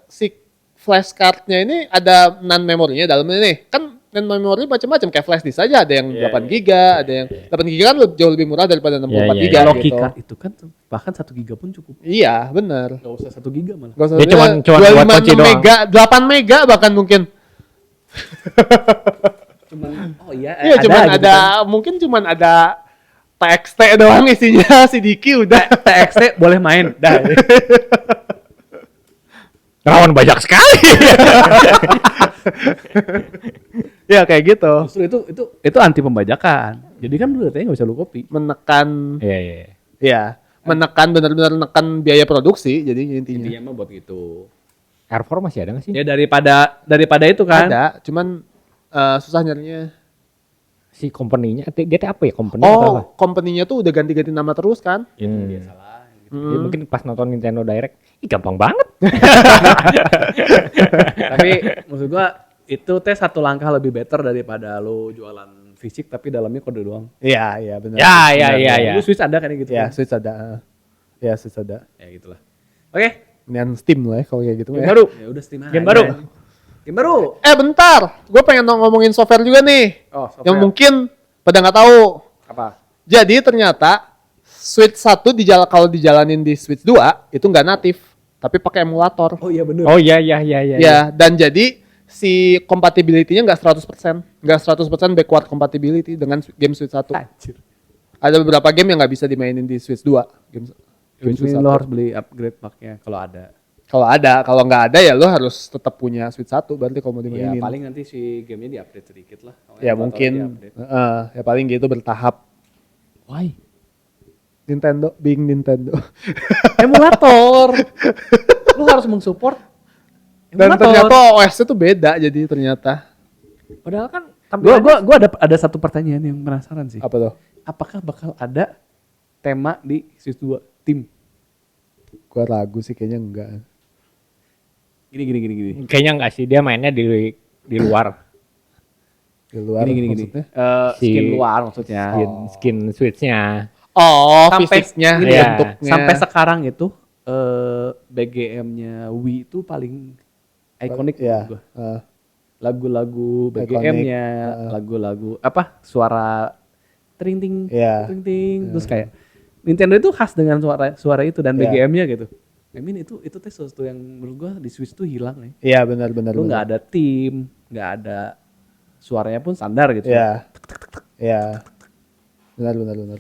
si flashcardnya ini ada non memorinya dalamnya nih. Kan non memori macam-macam kayak flash disk aja, ada yang 8 giga, ada yang 8 giga kan jauh lebih murah daripada 64 Iya, giga Kalau gitu. keycard itu kan bahkan 1 giga pun cukup. Iya, benar. Enggak usah 1 giga malah. Gak usah Dia cuman buat 25 kunci doang. mega, 8 mega bahkan mungkin. Cuman oh iya Iya, cuman gitu ada kan. mungkin cuman ada TXT doang isinya si Diki udah. TXT boleh main. Dah. Rawan banyak sekali. Ya kayak gitu. Justru itu anti pembajakan. Jadi kan lu datanya nggak bisa lu copy. Menekan Iya. ya, menekan benar-benar menekan biaya produksi jadi intinya. Intinya mah buat gitu. R4 masih ada nggak sih? Ya daripada itu kan. Ada, cuman susah nyarinya. Si company-nya, dia teh apa ya company atau apa? Oh, company-nya tuh udah ganti-ganti nama terus kan? Dia salah gitu. Ya, mungkin pas nonton Nintendo Direct, ih gampang banget. Tapi maksud gua itu teh satu langkah lebih better daripada lu jualan fisik tapi dalamnya kode doang. Iya, iya benar. Ya. Lu Switch ada kan gitu. Ya, kan? Switch ada. Ya, Switch ada. Ya gitulah. Oke, Dengan Steam lah ya kalau kayak gitu. Game Ya. baru. ya udah Steam aja. Game baru. Game baru. Bentar, gue pengen ngomongin software juga nih. Oh, Yang mungkin pada nggak tahu. apa? Jadi ternyata Switch 1 kalau dijalanin di Switch 2 itu nggak natif, tapi pakai emulator. Oh iya bener. Oh iya. Ya, dan jadi si compatibility-nya nggak 100%. Nggak 100% backward compatibility dengan game Switch 1. Anjir. Ada beberapa game yang nggak bisa dimainin di Switch 2. Game Switch Ini 1. lo harus beli upgrade packnya kalau ada. Kalau nggak ada ya lo harus tetap punya Switch 1 berarti kalau mau Ya dimainin. paling nanti si gamenya di-update sedikit lah. Ya mungkin, Di-update. ya paling gitu bertahap. Why? Nintendo, being Nintendo. Emulator. Lu harus mensupport Dan emulator. ternyata OS-nya tuh beda jadi ternyata. Padahal kan Gua ada satu pertanyaan yang penasaran sih. Apa tuh? Apakah bakal ada tema di Switch 2 tim? Gua ragu sih kayaknya enggak. Gini. kayaknya enggak sih, dia mainnya di luar. Di luar Gini. maksudnya. Si- Skin luar maksudnya. Skin Switch-nya. Oh, Sampai fisiknya, ini ya, bentuknya. Sampai sekarang itu BGM-nya Wii itu paling ikonik ya. menurut gua. Lagu-lagu BGM-nya, lagu-lagu suara ting ting Iya. ting ting terus kayak Nintendo itu khas dengan suara itu dan Iya. BGM-nya gitu. I mean itu tuh sesuatu yang menurut gua di Switch tuh hilang ya. Iya benar. Lu nggak ada tim, nggak ada suaranya pun standar gitu. Iya. Iya. Benar.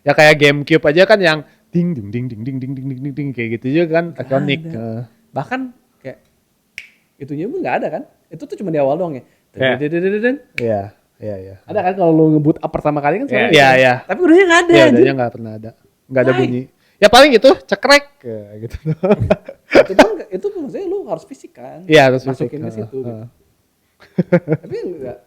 Ya kayak GameCube aja kan yang ding ding ding ding ding ding ding ding ding kayak gitu juga kan ikonik. Bahkan kayak itunya pun nggak ada kan? Itu tuh cuma di awal doang ya. Iya. Ada kan kalau lu nge-boot up pertama kali kan suaranya. Iya. Tapi udahnya nggak ada. Iya, udahnya nggak pernah ada. Nggak ada bunyi. Ya paling itu cekrek gitu. itu maksudnya lu harus fisik kan? Iya harus masukin fisik. ke situ. Gitu. Tapi enggak.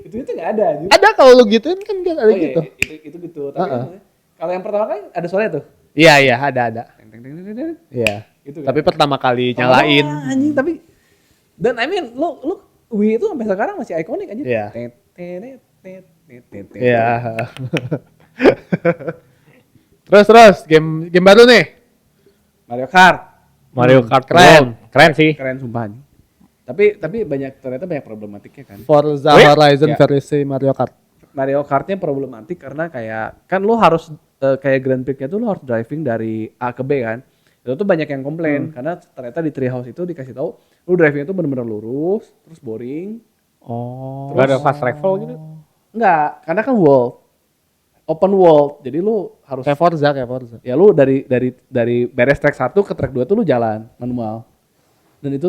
Itu nggak ada. Gitu. Ada kalau lu gituin kan ada gitu. Iya, itu gitu. Tapi kalau yang pertama kali ada suaranya tuh. Iya ada. Iya. Gitu kan? Tapi pertama kali nyalain. Anjing tapi dan I mean lu Wii itu sampai sekarang masih ikonik aja. Iya. Iya. Terus game baru nih. Mario Kart Keren sih. keren sumpah. Tapi ternyata banyak problematiknya kan. Forza Horizon Ya. versi Mario Kart. Mario Kartnya problematik karena kayak kan lu harus kayak Grand Prix-nya tuh lu harus driving dari A ke B kan. Itu tuh banyak yang komplain karena ternyata di Treehouse itu dikasih tahu lu driving itu benar-benar lurus, terus boring. Oh. Gak ada fast travel gitu? Enggak, karena kan open world. Jadi lu harus Kayak Forza. ya lu dari beres track 1 ke track 2 tuh lu jalan manual. Dan itu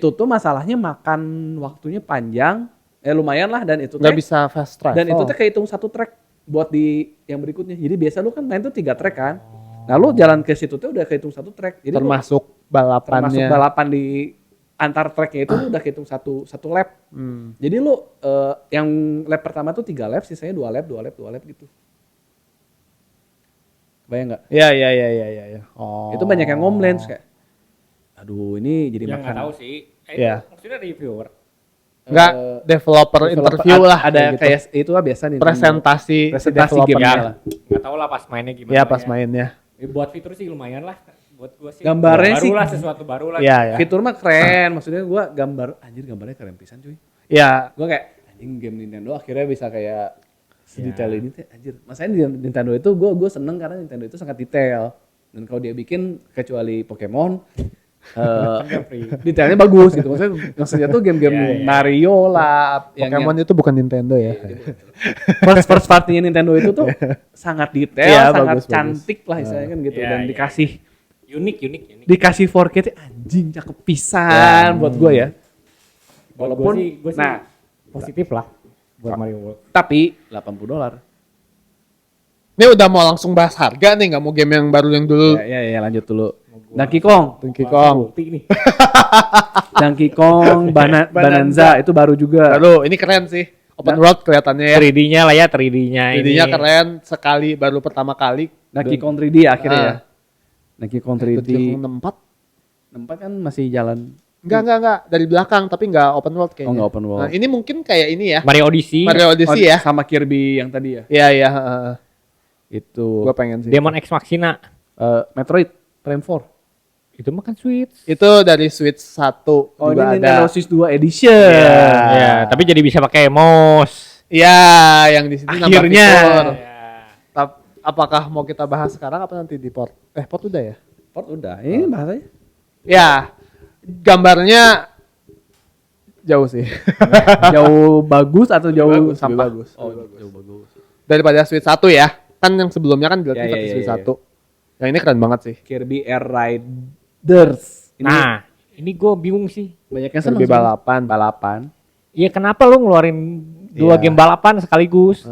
tuh masalahnya makan waktunya panjang, lumayan lah dan itu Nggak bisa fast travel. dan itu tuh kehitung satu track buat di yang berikutnya. Jadi biasa lu kan main tuh 3 track kan. Nah lu jalan ke situ tuh udah kehitung satu track. Jadi termasuk termasuk balapannya. balapan di antar tracknya itu lu udah kehitung satu lap. Jadi lu yang lap pertama tuh 3 lap, sisanya 2 lap gitu. Bayang nggak? Iya. Oh. Itu banyak yang ngomplain terus kayak, aduh ini jadi Yang makan. nggak tahu sih. Iya. Maksudnya reviewer. Enggak, developer interview lah. Ada gitu. kayak itu lah biasa nih. presentasi game developernya. lah. Nggak tahu lah pas mainnya gimana. Iya pas ya. mainnya. Buat fitur sih lumayan lah. Buat gua sih. Gambarnya baru sih- lah sesuatu baru lah. Iya. Fitur mah keren, maksudnya gua gambarnya keren pisan cuy. Iya. Gua kayak anjing game Nintendo akhirnya bisa kayak sedetail ini teh anjir. Masanya di Nintendo itu gua seneng karena Nintendo itu sangat detail. Dan kalau dia bikin kecuali Pokemon detailnya bagus gitu. Maksudnya tuh game-game Mario lah Pokemon itu bukan Nintendo ya. first party-nya Nintendo itu tuh sangat detail, Iya, sangat bagus. cantik lah istilahnya kan gitu Iya, dan iya. dikasih Unik. 4K tuh anjing cakep pisan buat gua ya. Walaupun gua sih nah, positif lah buat Mario World. tapi $80. Ini udah mau langsung bahas harga nih, nggak mau game yang baru yang dulu. Ya lanjut dulu. Donkey Kong, Donkey Kong. Bukti nih. Donkey Kong Bonanza itu baru juga. Baru, ini keren sih. Open world kelihatannya ya. 3D-nya lah ya, 3D-nya ini. 3D-nya keren sekali, baru pertama kali. Donkey Kong 3D akhirnya ya. Donkey Kong 3D. 64? Tempat kan masih jalan. Enggak. Dari belakang, tapi nggak open world kayaknya. Oh nggak open world. Nah, ini mungkin kayak ini ya. Mario Odyssey. Mario Odyssey ya. Sama Kirby yang tadi ya. Iya. Itu. Gue pengen sih. Demon X Machina. Metroid Prime 4. Itu mah kan Switch. Itu dari Switch 1 Oh juga ini ada. Nintendo Switch 2 Edition. Ya, tapi jadi bisa pakai mouse. Iya, yang di sini nambah Akhirnya. fitur. Ya. Apakah mau kita bahas sekarang apa nanti di port? Port udah ya? Port udah. Ini bahasanya. Ya, gambarnya jauh sih. Jauh bagus atau jauh bagus, sampah? lebih bagus. Oh, jauh bagus. Daripada Switch 1 ya. Kan yang sebelumnya kan dilatih Ya, pakai ya, Switch ya, 1. Yang ini keren banget sih. Kirby Air Riders. Ini Nah, ini gue bingung sih. banyak yang seneng Kirby sih. balapan. Iya kenapa lu ngeluarin dua Iya. game balapan sekaligus?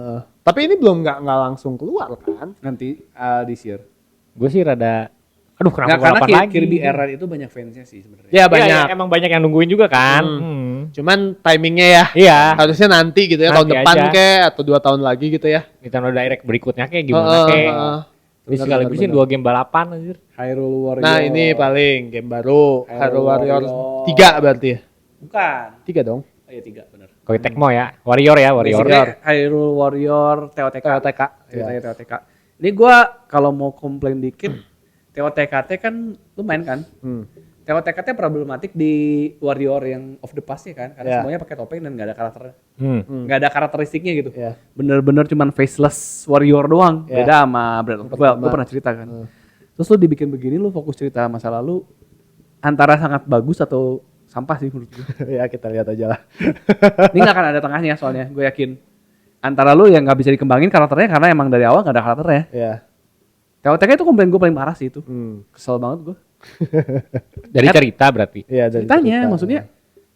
Tapi ini belum nggak langsung keluar kan? Nanti this year. Gue sih rada, aduh kenapa Nggak, karena balapan lagi? Kirby Air Ride itu banyak fansnya sih sebenarnya. Ya Iya, banyak. emang banyak yang nungguin juga kan. Cuman timingnya ya. Iya. Harusnya nanti gitu ya, tahun Nanti depan aja. kek atau 2 tahun lagi gitu ya. Nintendo Direct berikutnya kayak gimana kayak. Ini sekaligusin bener. 2 game balapan anjir. Hyrule Warrior. Nah ini paling game baru Hyrule Warrior Warrior. 3 berarti ya? Bukan. 3 dong. Oh iya 3 bener. Koei Tecmo ya, Warrior ya, Warrior. Basically, Hyrule Warrior TOTK. TOTK. Ceritanya TOTK. Ini gua kalau mau komplain dikit, TOTK kan lu main kan? TOTK problematik di Warrior yang of the past ya kan? Karena Ya. semuanya pakai topeng dan nggak ada karakternya. Hmm. Nggak ada karakteristiknya gitu. Ya. Bener-bener cuman faceless warrior doang. Ya. Beda sama Breath of the Wild. Gue pernah cerita kan. terus lu dibikin begini, lu fokus cerita masa lalu, antara sangat bagus atau sampah sih menurut gue. Ya kita lihat aja lah. Ini gak akan ada tengahnya soalnya, gue yakin. Antara lu yang gak bisa dikembangin karakternya karena emang dari awal gak ada karakternya. Iya. TOTK itu komplain gue paling parah sih itu. Kesel banget gue. Dari cerita berarti. Iya, dari Ceritanya cerita. maksudnya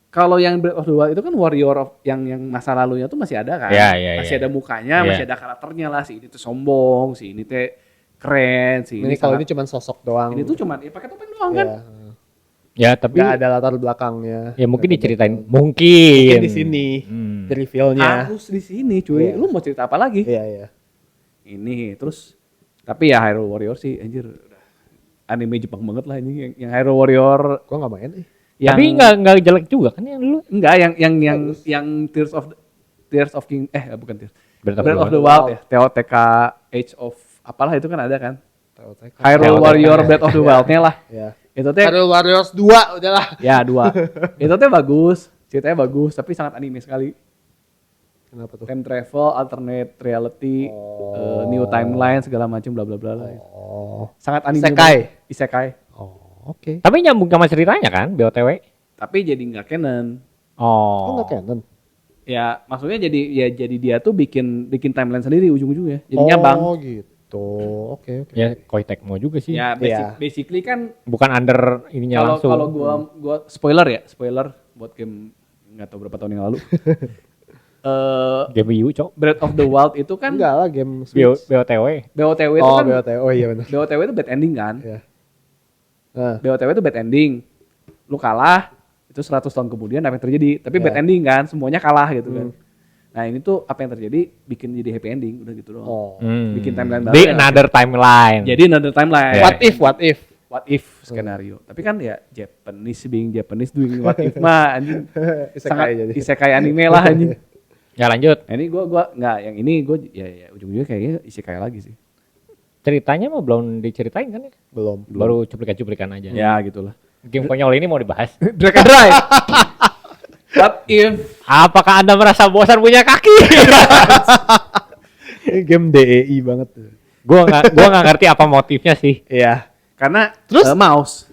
kalau yang Breath of the Wild itu kan warrior of yang masa lalunya tuh masih ada kan. Iya, Masih ada mukanya, Iya. masih ada karakternya lah. Si ini tuh sombong, si ini tuh keren, si Ini ini kalau sangat- ini cuma sosok doang. ini tuh cuman ya pakai topeng doang kan. Iya. Ya tapi Nggak ada latar belakangnya. ya mungkin Nggak ada diceritain. background. Mungkin. Mungkin di sini. Di reveal-nya. Harus di sini cuy. Iya. Lu mau cerita apa lagi? Iya, iya. Ini terus tapi ya Hyrule Warrior sih anjir udah anime Jepang banget lah ini yang Hyrule Warrior Gua nggak main yang Tapi nggak jelek juga kan yang dulu. enggak yang Tears of King bukan Tears. Breath of Breath the of the Wild ya. TOTK Age of apalah itu kan ada kan. TOTK. Hyrule TOTK. Warrior Breath of the Wild-nya lah. Iya. Itu teh Hyrule Warriors 2 udahlah. ya 2. Itu teh bagus, ceritanya bagus tapi sangat anime sekali. Kenapa tuh? Time travel, alternate reality, new timeline segala macam bla bla bla lah. Oh. Sangat anime. Isekai. banget. Isekai. Oh, oke. Tapi nyambung sama ceritanya kan BOTW. Tapi jadi nggak canon. Oh, Oh. nggak canon. Ya maksudnya jadi dia tuh bikin timeline sendiri ujung-ujungnya. Jadi nyambang. Oh, gitu. Oke, oke. Ya Koei Tecmo juga sih. Ya Iya. basically kan Bukan under ininya kalau langsung. kalau gua spoiler buat game nggak tahu berapa tahun yang lalu. Game Wii U, Cok. Breath of the Wild itu kan Enggak lah game Switch. BOTW. BOTW itu Oh, kan BOT. Oh iya benar. BOTW itu bad ending kan. Iya. Nah, BOTW itu bad ending. Lu kalah, itu 100 tahun kemudian apa yang terjadi? Tapi bad Ya. ending kan, semuanya kalah gitu kan. Nah ini tuh apa yang terjadi bikin jadi happy ending, udah gitu doang. oh. Bikin timeline baru Di ya. another timeline. Jadi another timeline. Ya. What if? Skenario. Tapi kan ya Japanese being Japanese doing what if mah anjing. Sangat Isekai jadi. isekai anime lah anjing. Ya lanjut. Nah, ini gua nggak yang ini gua ya ujung-ujungnya kayaknya isekai lagi sih. Ceritanya mah belum diceritain kan ya? Belum. Baru cuplikan-cuplikan aja. Ya gitulah. Game konyol ini mau dibahas. Drag and drive. What if Apakah Anda merasa bosan punya kaki? Ini game DEI banget. gua nggak ngerti apa motifnya sih. Iya. karena Terus? mouse.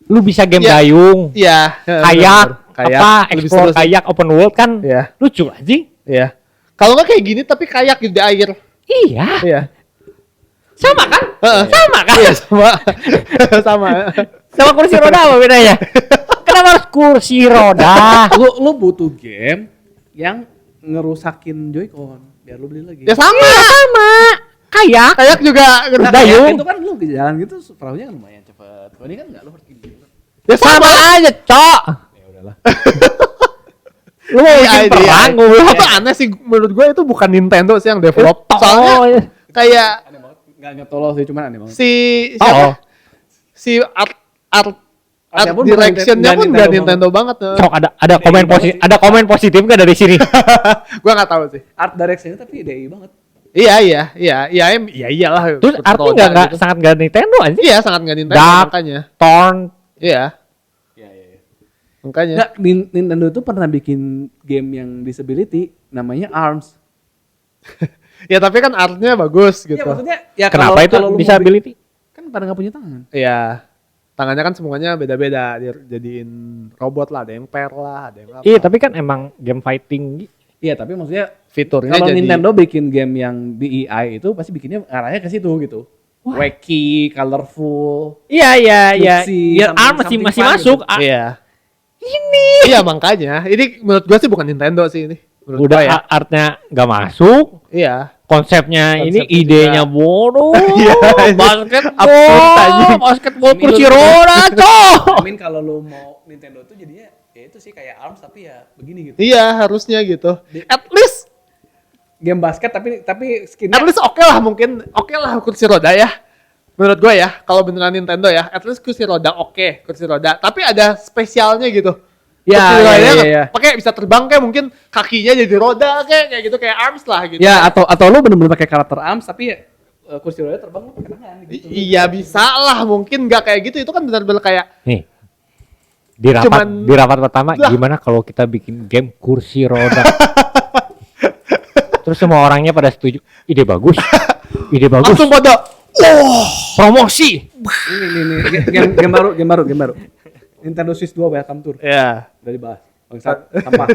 Lu bisa game Ya. dayung, Iya. kayak, apa, Lebih explore seru sih. kayak open world kan Iya. lucu anjing. Iya. Kalau nggak kayak gini tapi kayak di air. Iya, Iya. sama kan? Heeh. Sama kan? Iya sama. Sama. Sama kursi roda apa bedanya? Kenapa harus kursi roda? Lu butuh game yang ngerusakin Joy-Con biar lu beli lagi. Ya sama. Sama. Kayak. Kayak juga Nah, dayung. kayak itu kan lu di jalan gitu perahunya kan lumayan cepet. Kalau ini kan enggak lu harus gini. Ya Sama aja, Cok. Ya udahlah. Lu mau bikin perang, gue bilang. Itu aneh sih menurut gue itu bukan Nintendo sih yang develop. Soalnya Oh, iya. kayak Aneh banget. Enggak tolol sih cuman aneh banget. si Oh. siapa? Si art Artnya pun directionnya bukan pun nggak Nintendo Nintendo banget. Cok, ada komen positif nggak dari sini? Gua nggak tahu sih. Art direction tapi DI banget. Iya iyalah. Terus Seperti artnya Roda nggak gitu. sangat nggak Nintendo anjing. Iya sangat nggak Nintendo Dark. makanya. Torn. Iya Iya. makanya. Enggak, Nintendo itu pernah bikin game yang disability namanya ARMS. Ya tapi kan artnya bagus gitu. Iya maksudnya ya Kenapa itu kalau lu mau disability? kan pada nggak punya tangan. Iya. Tangannya kan semuanya beda-beda. Jadiin robot lah, ada yang pair lah, ada yang apa. Iya, tapi kan emang game fighting. Iya tapi maksudnya Fiturnya kalau jadi Nintendo bikin game yang DEI itu pasti bikinnya arahnya ke situ gitu. Wacky, colorful. Iya. Lucy, Ya, something- masih something masih fun masuk. gitu. Iya. Iya makanya. Ini menurut gua sih bukan Nintendo sih ini. Menurut Udah gua ya. artnya nggak masuk. Iya. Konsepnya ini Konsepnya idenya juga. bodoh. Iya, ini absurd anjing. Basketball Ini kursi lu- roda, Cok. Kalau lu mau Nintendo tuh jadinya ya itu sih kayak ARMS tapi ya begini gitu. Iya harusnya gitu. At least Game basket tapi skinnya oke lah mungkin. Oke lah kursi roda ya. Menurut gue ya, kalau beneran Nintendo ya, at least kursi roda oke, kursi roda. Tapi ada spesialnya gitu. Ya, Kursi rodanya ya. pakai bisa terbang kayak mungkin kakinya jadi roda kayak gitu kayak arms lah gitu. Ya atau lu bener-bener pakai karakter ARMS tapi ya kursi roda terbang lu pakai tangan gitu. Iya bisa lah, mungkin nggak kayak gitu. Itu kan benar-benar kayak Nih. Di rapat pertama Lah. gimana kalau kita bikin game kursi roda? Terus semua orangnya pada setuju. Ide bagus. langsung pada Promosi. Ini game baru. Nintendo Switch 2 welcome tour. Ya. Udah dibahas. Bangsat, sampah.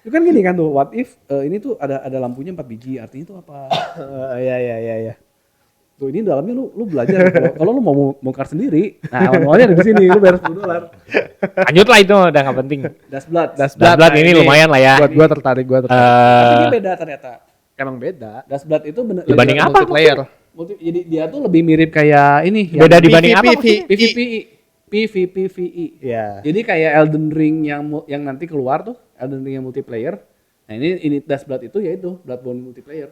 Itu kan gini kan tuh, what if ini tuh ada lampunya 4 biji, artinya itu apa? Iya. Tuh ini dalamnya lu belajar. Kalau lu mau bongkar sendiri, nah awalnya ada di sini, lu bayar $10. Lanjut lah itu udah nggak penting. Das Blood. Blood ini lumayan lah ya. Buat gua tertarik. Tapi ini beda ternyata. Emang beda. Das Blood itu bener Dibanding apa? Multiplayer. Jadi dia tuh lebih mirip kayak ini. Beda dibanding apa? PvPVE. Iya. Jadi kayak Elden Ring yang nanti keluar tuh, Elden Ring yang multiplayer. Nah ini Das Blood itu yaitu Bloodborne multiplayer.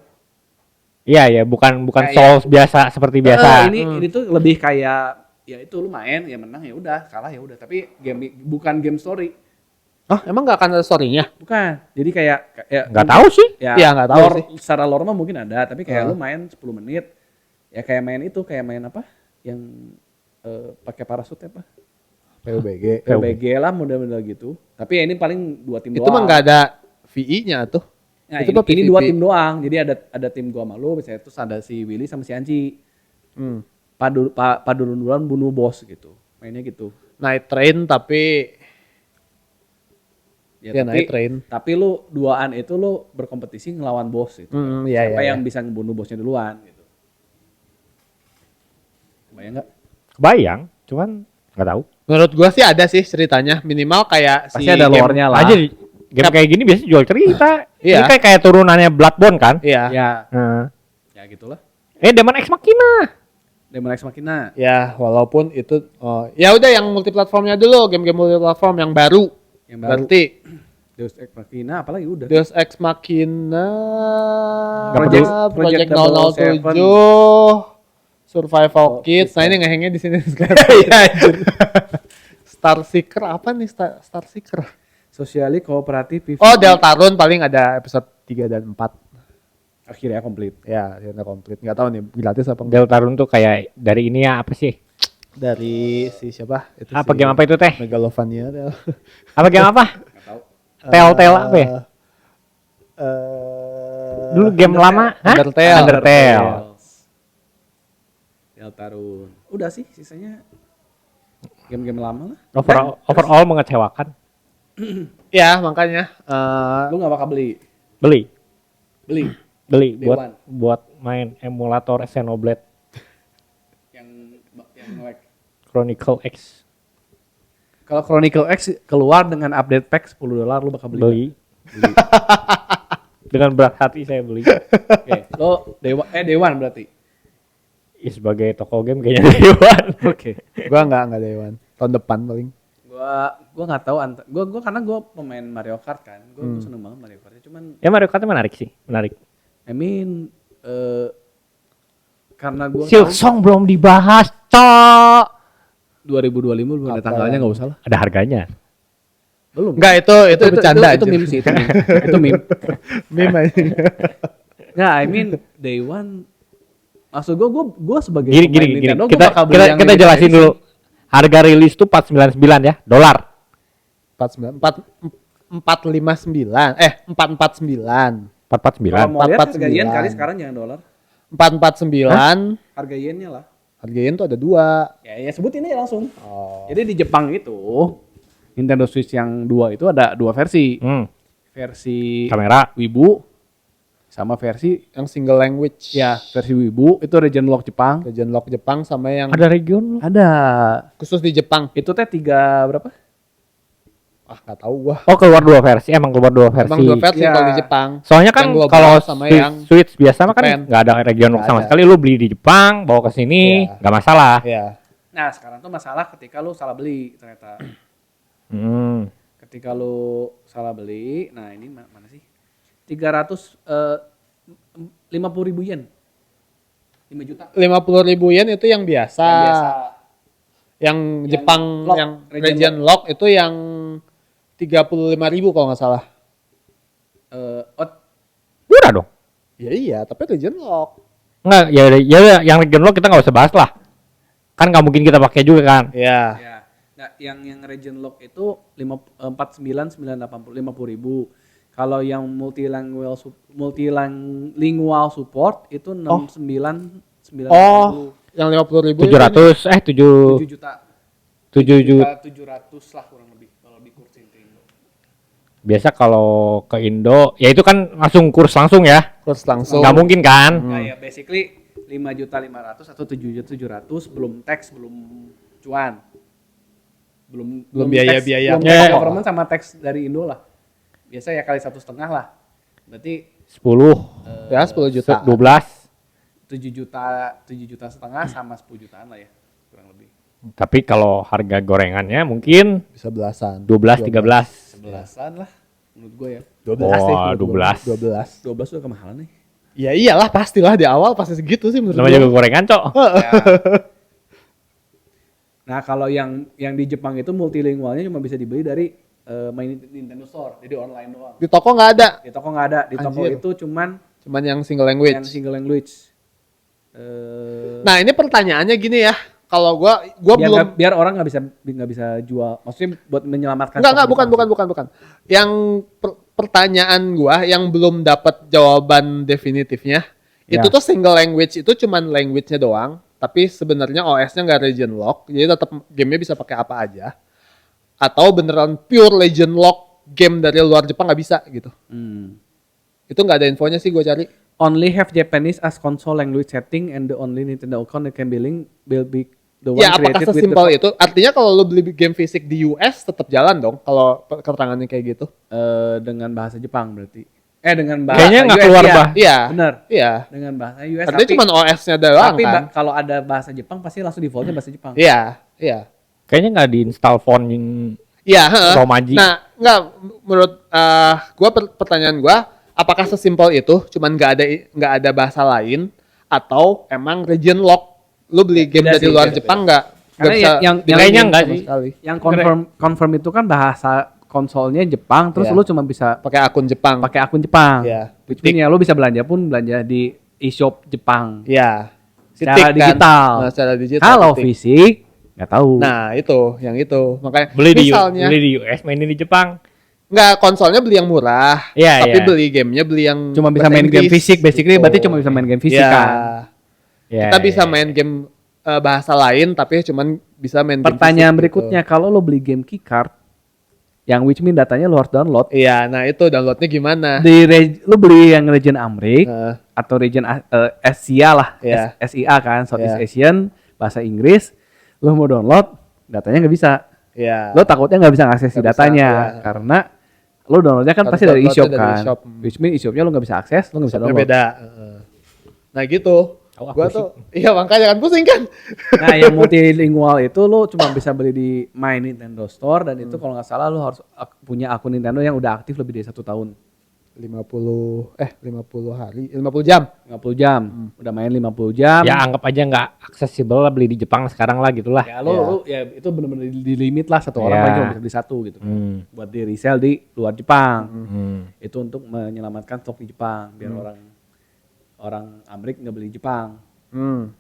Iya, bukan Kayak- Souls biasa seperti biasa. Ini tuh lebih kayak ya itu lu main ya menang ya udah, kalah ya udah. Tapi bukan game story. Oh, emang nggak akan ada story-nya? Bukan. Jadi kayak Nggak tahu sih. Iya, nggak tahu sih. Secara lore mah mungkin ada, tapi kayak lu main 10 menit. Ya kayak main apa? Yang pakai parasut apa? PUBG. PUBG lah model-model gitu. Tapi ya ini paling 2 tim Itu doang. mah nggak ada VI-nya tuh. Nah, itu ini PvP. 2 tim doang. Jadi ada tim gua sama lu, misalnya terus ada si Willy sama si Anji. Padu-paduan bunuh bos gitu. Mainnya gitu. Night Train tapi Ya, Night Train. Tapi lu duaan itu lu berkompetisi ngelawan bos gitu. Iya, Siapa iya. yang bisa ngebunuh bosnya duluan gitu. Kebayang nggak? Kebayang, cuman nggak tahu. Menurut gua sih ada sih ceritanya. Minimal kayak Pasti ada game- lore-nya lah. Aja game kayak gini biasanya jual cerita. Iya. Ini kayak turunannya Bloodborne kan? Iya. Ya, Heeh. ya gitulah. Demon Ex Machina. Demon Ex Machina. Ya, walaupun itu ya udah yang multiplatformnya dulu, game-game multiplatform yang baru. Yang baru. Berarti Deus Ex Machina apalagi udah. Deus Ex Machina, Project Project 007, Survival Kids. Nah ini ngehengnya di sini sekarang. Iya, anjir. Star Seeker apa nih Star Seeker? Sosiali kooperatif PvP. Oh, Deltarune paling ada episode 3 dan 4. Akhirnya komplit. Ya, akhirnya komplit. Enggak tahu nih gratis apa enggak. Deltarune tuh kayak dari ini ya apa sih? Dari si siapa? Itu Apa si game apa itu teh? Megalovania. Apa game apa? Nggak tahu. Telltale apa ya? Dulu game lama? Hah? Undertale. Deltarune. Udah sih sisanya game-game lama lah. Overall mengecewakan. Ya, makanya Lu nggak bakal beli. Beli Day buat main emulator Xenoblade yang nge-lag. Chronicle X. Kalau Chronicle X keluar dengan update pack $10 lu bakal beli. Beli. Dengan berat hati saya beli. Oke, lo Day One berarti. Ya, sebagai toko game kayaknya Dewan. Oke. gua enggak Dewan. Tahun depan paling. Gua nggak tahu gua karena gua pemain Mario Kart kan. Gua seneng banget Mario Kart. Cuman Ya Mario Kart menarik sih, menarik. I mean karena gua Silksong belum dibahas, Cok. 2025 belum ada tanggalnya enggak usah lah. Ada harganya. Belum. Enggak, itu bercanda itu aja. meme sih, itu meme. Itu meme. Meme aja. Nggak, I mean Day One maksud gua sebagai Gini. pemain Nintendo, gua Kita bakal beli yang kita limited jelasin edition. dulu. Harga rilis tuh 499 ya, dolar. 459. 449. 449. Kalau mau lihat 449. harga yen kali sekarang jangan dolar. 449. Harga yennya lah. Harga yen tuh ada 2. Ya sebutin aja langsung. Oh. Jadi di Jepang itu Nintendo Switch yang 2 itu ada 2 versi. Versi Kamera. Wibu sama versi Yang single language. ya versi Wibu itu Region Lock Jepang. Legend Lock Jepang sama yang Ada region. Ada. khusus di Jepang. Itu teh 3 berapa? Enggak tahu gua. Oh, keluar 2 versi. Emang keluar 2 versi. Emang 2 versi Ya. kalau di Jepang. Soalnya kan Yang global kalau sama Switch, yang Switch biasa mah kan Japan. nggak ada region Nggak sama ada. sekali. Lu beli di Jepang, bawa ke sini, Iya. nggak masalah. Ya. Nah, sekarang tuh masalah ketika lu salah beli ternyata. Ketika lu salah beli, nah ini mana sih? 350.000 yen. 5 juta. 50.000 yen itu yang biasa. Yang biasa. Yang Jepang lock, yang region region lock itu yang 35.000 kalau nggak salah. Murah dong. Ya iya, tapi region lock. Enggak, ya yang region lo kita nggak usah bahas lah. Kan nggak mungkin kita pakai juga kan. Ya. Ya. Nah, yang region lock itu 49.950.000. Kalau yang multilingual support itu 69 Oh, yang 50.000 700 7 7 juta. 7 juta 700 lah kurang lebih kalau dikursin ke Indo. biasa kalau ke Indo ya itu kan langsung kurs langsung ya, kurs langsung. nggak mungkin kan. Nah, ya basically 5.500.000 atau 7.700.000 belum tax, belum cuan. Belum biaya-biaya. belum tax government sama tax dari Indo lah. Biasa ya kali 1,5 lah. Berarti 10 ya 10 juta. 12. 7 juta setengah sama 10 jutaan lah ya kurang lebih. Tapi kalau harga gorengannya mungkin Bisa belasan. 12 13. 11-an lah menurut gue ya. 12 sih. Wah, 12. 12 udah kemahalan nih. Ya iyalah pastilah di awal pasti segitu sih menurut Namanya gua. juga gorengan, Cok. Ya. Nah, kalau yang di Jepang itu multilingualnya cuma bisa dibeli dari main Nintendo Store, jadi online doang. Di toko nggak ada. Di toko nggak ada, di toko Anjir. itu cuman Cuman yang single language. yang single language. Nah, ini pertanyaannya gini ya. Kalau gua belum biar orang nggak bisa jual, maksudnya buat menyelamatkan. Enggak, stok Jepang. bukan. Yang pertanyaan gua yang belum dapat jawaban definitifnya, Ya. itu tuh single language itu cuman language-nya doang, tapi sebenarnya OS-nya nggak region lock, jadi tetap gamenya bisa pakai apa aja. Atau beneran pure region lock game dari luar Jepang nggak bisa gitu. Itu nggak ada infonya sih gua cari. Only have Japanese as console language setting and the only Nintendo account that can be linked will be the one Ya apakah created with sesimpel itu? Artinya kalau lu beli game fisik di US tetap jalan dong kalau keterangannya kayak gitu. dengan bahasa Jepang berarti. Dengan bahasa Kayaknya nggak US, keluar iya. bah. Iya. Bener. Iya. Dengan bahasa US. Artinya cuma OS-nya doang tapi kan. kalau ada bahasa Jepang pasti langsung defaultnya bahasa Jepang. Iya, iya. Kayaknya nggak diinstal font yang Iya, heeh. Romaji. Nah, enggak menurut gua pertanyaan gua, apakah sesimpel itu cuman nggak ada bahasa lain atau emang region lock? Lu beli game Beda dari sih, luar beda, Jepang beda. nggak Karena bisa yang dimainin kayaknya nggak sama sih. sekali. Yang confirm itu kan bahasa konsolnya Jepang, terus Iya. lu cuma bisa Pakai akun Jepang. pakai akun Jepang. Iya. Which mean ya lu bisa belanja di e-shop Jepang. Iya. Secara Titik kan. digital. Nah, secara digital. Kalau titik. fisik nggak tahu. Nah, yang itu. Makanya beli misalnya di US, mainin di Jepang. nggak konsolnya beli yang murah, Iya, tapi iya. beli gamenya beli yang cuma bisa bahasa main game Inggris, fisik, basically gitu. berarti cuma bisa main game fisik Iya. kan. Ya, Kita bisa ya. main game bahasa lain tapi cuman bisa main game Pertanyaan fisik berikutnya, gitu. kalau lo beli game keycard, yang which mean datanya lo harus download, Iya, nah itu downloadnya gimana? lo beli yang region Amrik Nah, atau region Asia lah, Iya. SIA kan, Southeast Iya. Asian, bahasa Inggris, lo mau download, datanya nggak bisa. iya. Lo takutnya nggak bisa ngakses Nggak bisa, datanya iya. karena lo downloadnya kan Harus pasti dari downloadnya e-shop dari kan, e-shop. which mean e-shopnya lo nggak bisa akses, lo nggak bisa Shopnya download. beda. Nah gitu. Oh, Gua pusing. tuh, iya makanya kan pusing kan. Nah, yang multilingual itu lo cuma bisa beli di My Nintendo Store dan itu kalau nggak salah lo harus punya akun Nintendo yang udah aktif lebih dari 1 tahun. 50 hari, 50 jam. 50 jam. Udah main 50 jam. Ya anggap aja nggak aksesibel lah beli di Jepang sekarang lah gitulah. Ya lo ya itu benar-benar di limit lah, satu orang Ya. paling cuma bisa beli satu gitu. Buat di resell di luar Jepang. Itu untuk menyelamatkan stok di Jepang biar orang Amerika nggak beli Jepang.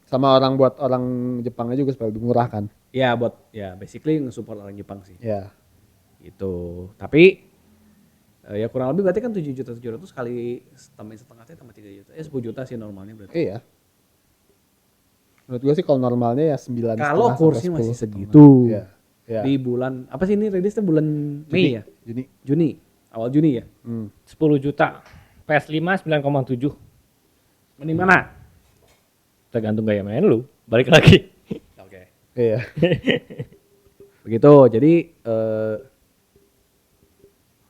Sama buat orang Jepangnya juga supaya lebih murah kan. Ya buat ya basically nge-support orang Jepang sih. Iya. Gitu. Tapi ya kurang lebih berarti kan 7.700.000 kali setengah tambah 3 juta. 10 juta sih normalnya berarti. Iya. Menurut gue sih kalau normalnya ya 9,5 Kalau sampai kursnya 10. masih segitu. Iya. Iya. Di bulan apa sih ini rilisnya bulan Mei ya? Juni. Awal Juni ya? 10 juta. PS5 9,7. Mending mana? Tergantung gaya main lu. Balik lagi. Oke. Iya. Begitu. Jadi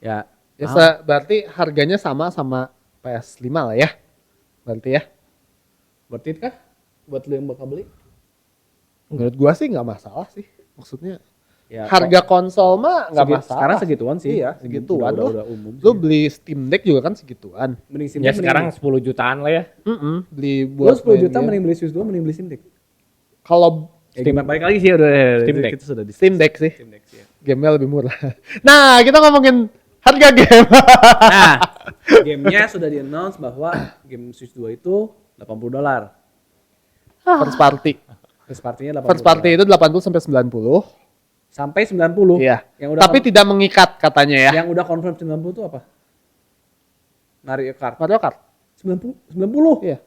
ya Ya berarti harganya sama PS5 lah ya. Berarti ya. worth it kah buat lu yang bakal beli? Menurut gua sih nggak masalah sih. Maksudnya Ya, harga konsol mah nggak masalah. sekarang segituan sih. Iya, segituan. Udah umum. Lu sih. beli Steam Deck juga kan segituan. Mending Steam Ya Deck sekarang 10 jutaan lah ya. Beli lu buat 10 juta main game. mending beli Switch 2 mending beli Steam Deck. Kalau Ya, gimana balik lagi sih udah Steam Deck. kita sudah di Steam Deck sih, Steam Deck sih. Ya. gamenya lebih murah. Nah, kita ngomongin harga game. Nah, gamenya sudah di-announce bahwa game Switch 2 itu $80. First party. First party-nya $80. First party itu 80 sampai 90. Sampai 90. Iya. Yang udah Tapi tidak mengikat katanya ya. yang udah confirm 90 itu apa? Mario Kart. Mario Kart. 90. Iya.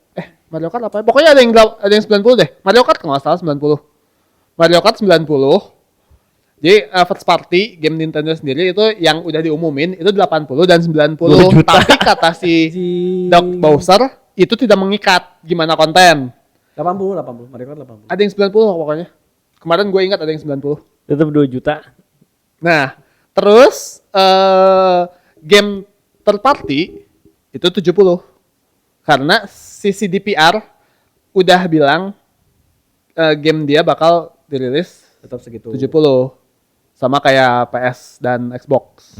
Mario Kart apa? Pokoknya ada yang 90 deh. Mario Kart kalau nggak salah 90. Mario Kart 90. Jadi first party game Nintendo sendiri itu yang udah diumumin itu 80 dan 90. Tapi kata si Doc Bowser itu tidak mengikat gimana konten. 80 Mario Kart 80. Ada yang 90 pokoknya. Kemarin gue ingat ada yang 90. Tetap 2 juta. Nah, terus game third party itu 70. Karena si CDPR udah bilang game dia bakal dirilis Tetap segitu. 70. Sama kayak PS dan Xbox.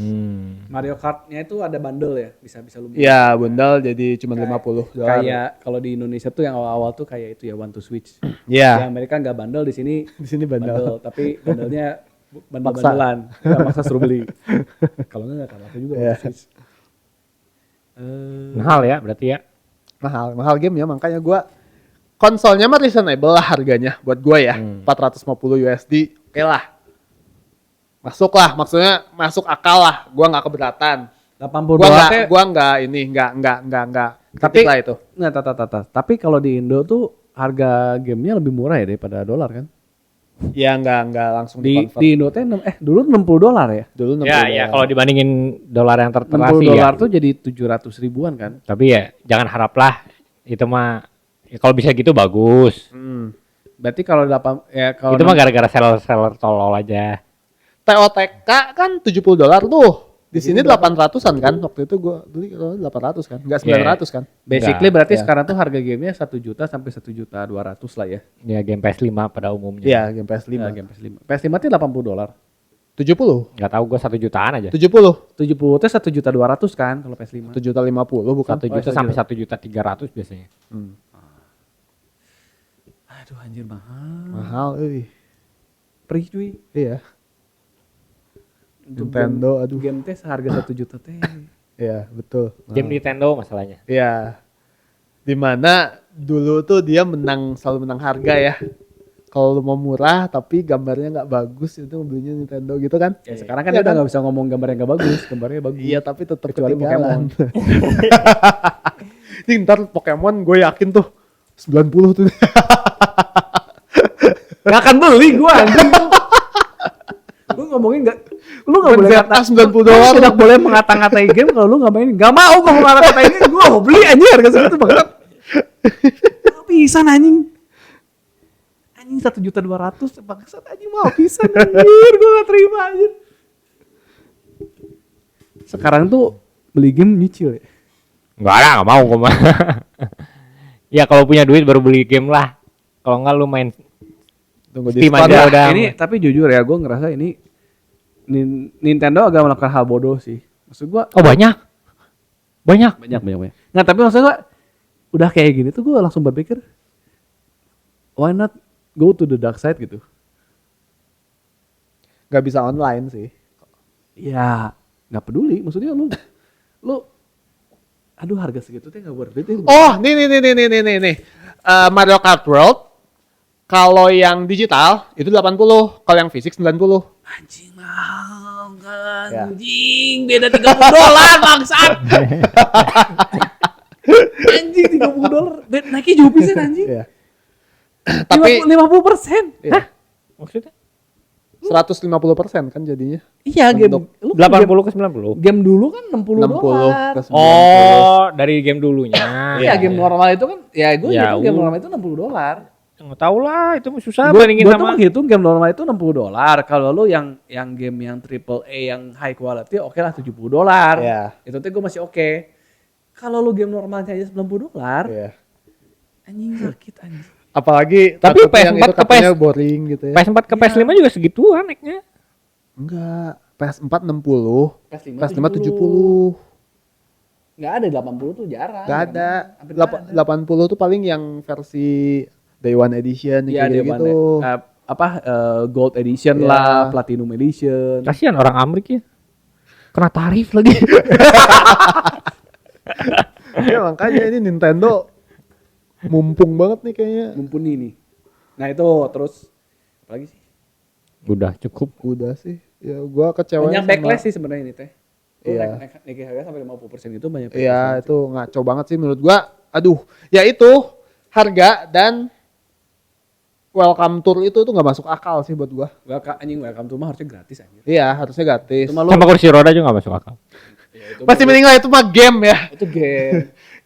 Mario Kart-nya itu ada bundle ya, bisa lu. Iya, bundle jadi cuma $50. Kayak kalau di Indonesia tuh yang awal-awal tuh kayak itu ya One to Switch. Iya. Di Amerika nggak bundle, di sini bundle. tapi bandelnya bundle-bundelan. Nggak maksa suruh beli. Kalau nggak akan laku juga One to Switch. Mahal ya berarti ya. Mahal game ya, makanya gue konsolnya mah reasonable lah harganya buat gue ya. 450 USD, oke lah. Masuk lah, maksudnya masuk akal lah. Gua nggak keberatan. $80. Gua nggak. Tapi lah itu. Nah, tapi kalau di Indo tuh harga gamenya lebih murah ya daripada dolar kan? Ya nggak langsung Di Indo tuh dulu $60 ya. Dulu Ya kalau dibandingin dolar yang tertera $60 sih ya. tuh jadi 700 ribuan kan? Tapi ya jangan haraplah itu mah ya, kalau bisa gitu bagus. Berarti kalau Itu mah gara-gara seller tolol aja. TOTK kan $70 tuh. Di sini 800-an kan. Waktu itu gua beli kalau 800 kan. Enggak 900 kan. basically berarti sekarang tuh harga gamenya 1 juta sampai 1.200.000 lah ya. Ya game PS5 pada umumnya. Iya, game PS5. Nah, game PS5. PS5 tuh $80. 70. Enggak tahu gua 1 jutaan aja. 70. 70 tuh 1.200.000 kan kalau PS5. 750 bukan. 1 juta sampai 1.300.000 biasanya. Aduh anjir mahal. Mahal euy. Perih cuy. Iya. Nintendo aduh. Game teh seharga 1 juta teh. Iya, betul. Game Nintendo masalahnya. Iya. Dimana dulu tuh dia selalu menang harga ya. Kalau lu mau murah tapi gambarnya nggak bagus itu belinya Nintendo gitu kan. Ya, sekarang kan dia udah nggak bisa ngomong gambarnya nggak bagus, gambarnya bagus. Iya tapi tetap Kecuali ketinggalan. Ini ntar Pokemon gue yakin tuh 90 tuh. Gak akan beli gue anjing. Lu ngomongin nggak? Lu nggak boleh kata $90. Lu tidak boleh mengata-ngatai game kalau lu nggak main. Gak mau gue mengata-ngatai game. Gue mau beli anjing harga segitu banget. Bisa anjing. Anjing 1.200.000 bangsat anjing mau pisan anjir. Gue gak terima anjir. Sekarang tuh beli game nyicil ya. Enggak mau gue mah. Ya kalau punya duit baru beli game lah. Kalau enggak lu main Tunggu Steam diskon aja lah. udah. Ini tapi jujur ya gue ngerasa ini Nintendo agak melakukan hal bodoh sih. Maksud gue Oh banyak. banyak. Nggak tapi maksud gue udah kayak gini tuh gue langsung berpikir why not go to the dark side gitu. Gak bisa online sih. Ya nggak peduli maksudnya lu aduh harga segitu tuh nggak worth it. Oh, nih. Mario Kart World kalau yang digital itu 80, kalau yang fisik 90. Anjing mahal kan Ya. anjing beda $30 bangsat. Anjing $30 naiknya jauh pisan anjing. Iya. Tapi 50%. Hah? Maksudnya 150% kan jadinya. Iya game Untuk lu kan 80 ke 90. game dulu kan $60. 60 ke 90. Oh, dari game dulunya. Iya game normal itu kan ya gue Ya, hitung game normal itu $60. Enggak tahu lah, itu susah Gue bandingin tuh sama. menghitung game normal itu $60. Kalau lu yang game yang triple A yang high quality oke lah $70. Iya. Itu tuh gue masih oke. Kalau lu game normalnya aja $90, Iya. anjing sakit anjing. Apalagi Tapi takutnya yang PS4 itu ke katanya boring gitu ya. PS4 ke PS5 juga segituan naiknya. Enggak, PS4 60, PS5 PS5 70. Nggak ada 80 tuh jarang. Enggak ada. Hampir nggak ada. 80 tuh paling yang versi Day One Edition Iya kayak dia gitu. Gold Edition Iya. lah, Platinum Edition. Kasihan orang Amerika ya. Kena tarif lagi. Ya makanya ini Nintendo mumpung banget nih kayaknya. Mumpuni nih. Nah itu terus apa lagi sih? Udah cukup. Udah sih. Ya gua kecewa Banyak backlash sih sebenarnya ini teh. Lu Iya. naikin harga sampai 50% itu banyak. Iya, itu ngaco banget sih menurut gua. Aduh, ya itu harga dan welcome tour itu tuh nggak masuk akal sih buat gua. Welcome to mah harusnya gratis anjir. Iya, harusnya gratis. Cuma lu Sama kursi roda juga gak masuk akal. ya, itu Masih mending lah itu mah game ya. itu game.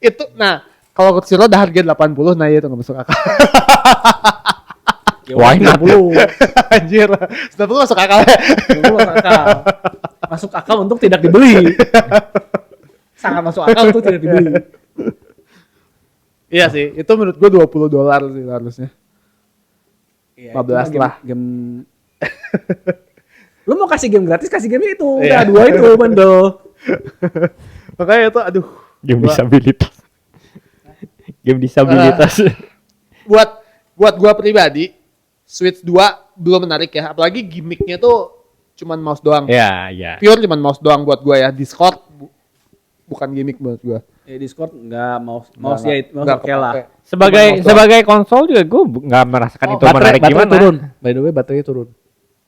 Itu nah, kalau kursi roda harga 80, nah ya itu nggak masuk akal. Ya, Why not? 90. Anjir, 90 masuk akal ya. 90 masuk akal. Masuk akal untuk tidak dibeli. Sangat masuk akal untuk tidak dibeli. Iya sih, itu menurut gua $20 sih harusnya. Ya, 15 itu lah. Game. Lu mau kasih game gratis, kasih game itu. Iya. Udah dua itu bundle. Makanya itu aduh. Game Gua- disabilitas. Game disabilitas. buat gua pribadi Switch 2 belum menarik ya, apalagi gimmicknya tuh cuman mouse doang. Ya, ya. Pure cuman mouse doang buat gua ya. Discord bukan gimmick buat gua. Discord enggak mouse Nggak, ya itu mouse nggak oke lah. kepake. Sebagai Cuma mouse sebagai konsol juga gue nggak merasakan itu menarik gimana. turun. By the way, baterainya turun.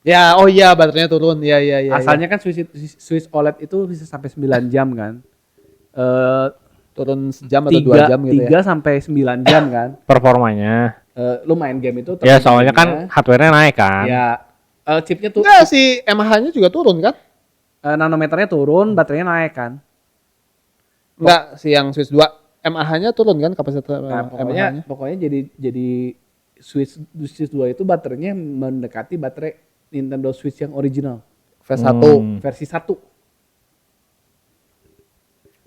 Ya, oh iya baterainya turun. Iya. Asalnya kan Switch OLED itu bisa sampai 9 jam kan. Turun sejam atau 2 jam gitu 3 ya. sampai 9 jam kan. Performanya. Lu main game itu Ya soalnya kan hardware-nya naik kan. ya chipnya tuh Enggak sih, mAh-nya juga turun kan? nanometernya turun, baterainya naik kan. Enggak, si yang Switch 2 mAh-nya turun kan kapasitas Nah, mAh-nya. pokoknya jadi Switch 2 itu baterainya mendekati baterai Nintendo Switch yang original V1. versi 1.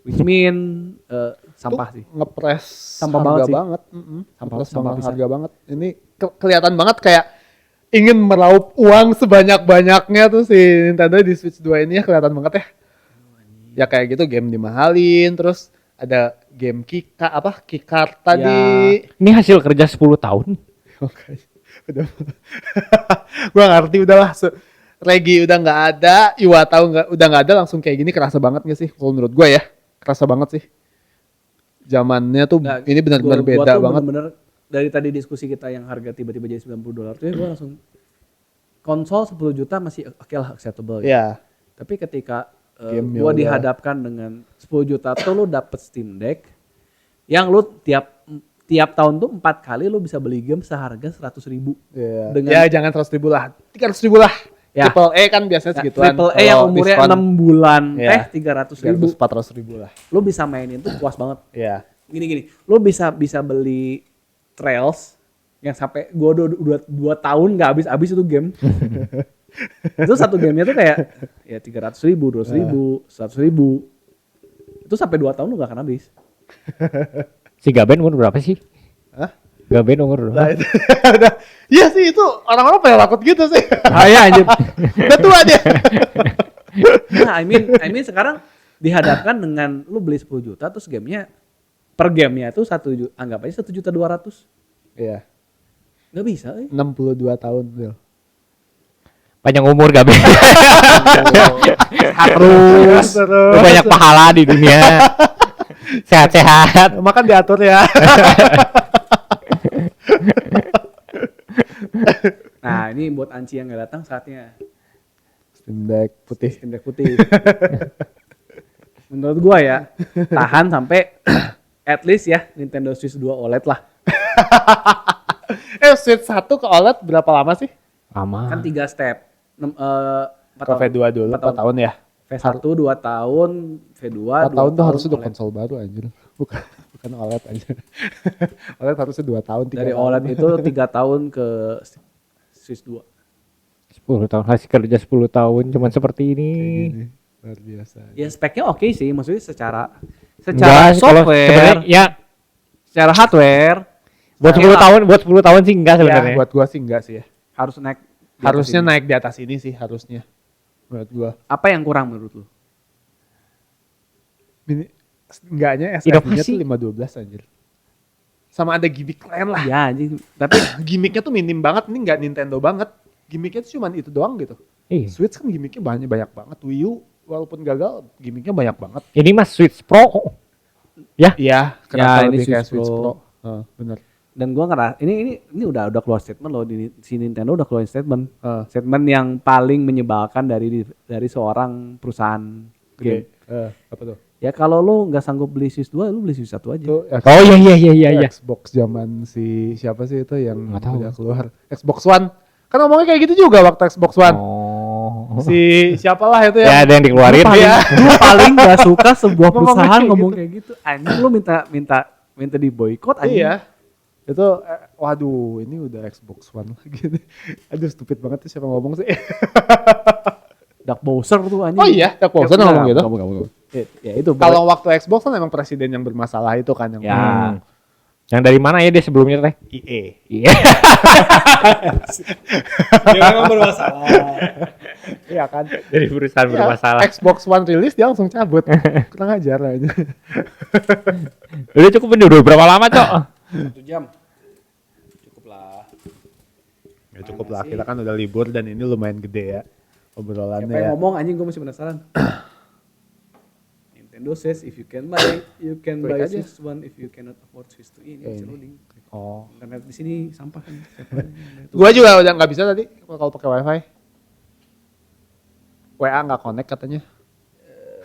Which mean sampah sih. Ngepres Sampah harga banget sih. banget. Sampah Sampah pisan. harga banget. Ini kelihatan banget kayak ingin meraup uang sebanyak-banyaknya tuh si Nintendo di Switch 2 ini ya, kelihatan banget ya. Ya kayak gitu game dimahalin, terus ada game Keycard tadi. Ini hasil kerja 10 tahun. Oke. Udah. Gua ngerti udahlah. Regi udah nggak ada, Iwata udah nggak ada, langsung kayak gini kerasa banget nggak sih? Kalau menurut gue ya, kerasa banget sih. Zamannya tuh Nggak, ini benar-benar gua beda tuh banget. bener-bener dari tadi diskusi kita yang harga tiba-tiba jadi $90 tuh ya gue langsung konsol 10 juta masih oke lah acceptable. Iya. Tapi ketika Game gua ya udah. dihadapkan dengan 10 juta tuh lu dapet Steam Deck yang lu tiap tahun tuh 4 kali lu bisa beli game seharga 100.000. Iya. Dengan- Ya jangan 100.000 lah, 300.000 lah. Ya. Triple E kan biasanya segituan. Triple E yang Kalau umurnya diskon, 6 bulan Ya. 300.000. 400.000 lah. Lu bisa mainin tuh puas banget. Iya. Gini, lu bisa beli Trails yang sampai gua udah 2 tahun nggak habis itu game. Itu satu gamenya tuh kayak ya 300.000, 200.000, 100.000. Itu sampai 2 tahun lu gak akan habis. Si Gaben umur berapa sih? Hah? Gaben umur Nah, berapa? itu. Iya sih itu orang-orang pada takut gitu sih. Ya anjir. Udah tua dia. Nah, I mean sekarang dihadapkan dengan lu beli 10 juta terus gamenya per gamenya itu anggap aja 1.200.000. Iya. Gak bisa. 62 tahun, Bil. Panjang umur Gaben. Terus. Lu banyak pahala di dunia. Sehat-sehat. Makan diatur ya. Nah, ini buat Anci yang gak datang saatnya Steam Deck putih. Steam Deck putih. Menurut gua ya, tahan sampai at least ya Nintendo Switch 2 OLED lah. Switch 1 ke OLED berapa lama sih? Lama. Kan 3 step. Ke V2 dulu 4 tahun ya. V1 2 tahun, V2 4 tahun tuh harusnya udah OLED. konsol baru anjir. Bukan OLED aja. OLED harusnya 2 tahun 3 Dari tahun. OLED itu 3 tahun ke Switch 2. 10 tahun hasil kerja 10 tahun cuman seperti ini. Gini, luar biasa. Ya speknya oke sih, maksudnya secara Enggak, kalau software, sebenarnya ya secara hardware buat 10 tahun, buat 10 tahun sih enggak Ya, sebenarnya. buat gua sih enggak sih ya. harus naik. di atas Harusnya ini. naik di atas ini sih harusnya. Menurut gua. Apa yang kurang menurut lu? Enggaknya Inovasi. SSD-nya tuh 512 anjir. Sama ada gimmick lain lah. Ya anjing, tapi Gimmicknya tuh minim banget, ini nggak Nintendo banget. Gimmicknya tuh cuman itu doang gitu. Iya. Switch kan gimmicknya banyak banget. Wii U walaupun gagal, gimmicknya banyak banget. Ini mas Switch Pro. Ya. Iya, kenapa Ya, ini lebih kayak Switch Switch Pro. Pro? Bener. dan gua ngerasa ini udah keluar statement loh si Nintendo udah keluar statement. Eh. Statement yang paling menyebalkan dari seorang perusahaan game. Apa tuh? Ya kalau lu nggak sanggup beli Switch 2, lu beli Switch 1 aja. Itu Oh iya. Xbox zaman si siapa sih itu yang Nggak tahu. udah keluar Xbox One. Kan ngomongnya kayak gitu juga waktu Xbox One. Oh. Si siapalah itu Ya yang ada yang dikeluarin. Lu paling gak suka sebuah Ngomongnya perusahaan kayak ngomong kayak gitu. Anjing lu minta di boykot anjing. Iya. Itu waduh, ini udah Xbox One lagi nih. Aduh stupid banget tuh siapa ngomong sih. Dark Bowser tuh anjing. Oh iya, Dark Bowser ngomong gitu. Kamu. Ya itu. Kalau waktu Xbox kan emang presiden yang bermasalah itu kan yang Ya. Yang dari mana ya dia sebelumnya teh? EA. Iya. Dia memang bermasalah. Iya kan? Dari perusahaan Iya, bermasalah. Xbox One rilis dia langsung cabut. Kurang ajar aja. Udah cukup ini udah berapa lama, Cok? 1 jam. Cukup lah. Ya cukup lah, kita kan udah libur dan ini lumayan gede ya obrolannya Siapa yang ya. ngomong anjing gue masih penasaran. Nintendo says if you can buy, you can Klik buy aja. Switch 1 if you cannot afford Switch 2. Ini Ini. loading. Oh. Internet di sini sampah kan. Gua juga udah nggak bisa tadi kalau pakai WiFi. WA nggak connect katanya.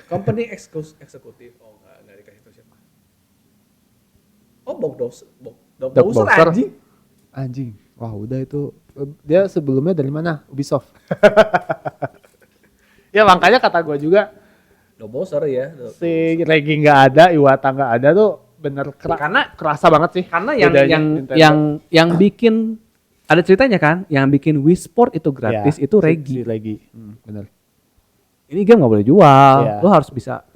Company eksekutif. Oh enggak dikasih tahu siapa. Oh Bogdos. Dark Bowser Bowser. anjing. Anjing. Wah udah itu. Dia sebelumnya dari mana? Ubisoft. Ya makanya kata gua juga Bowser ya. si Regi nggak ada, Iwata nggak ada tuh bener kerasa banget sih. Karena Bedanya Nintendo. yang bikin ada ceritanya kan, yang bikin Wii Sport itu gratis Ya, itu si Regi. Regi. Bener. Ini game nggak boleh jual. Iya. Lo harus bisa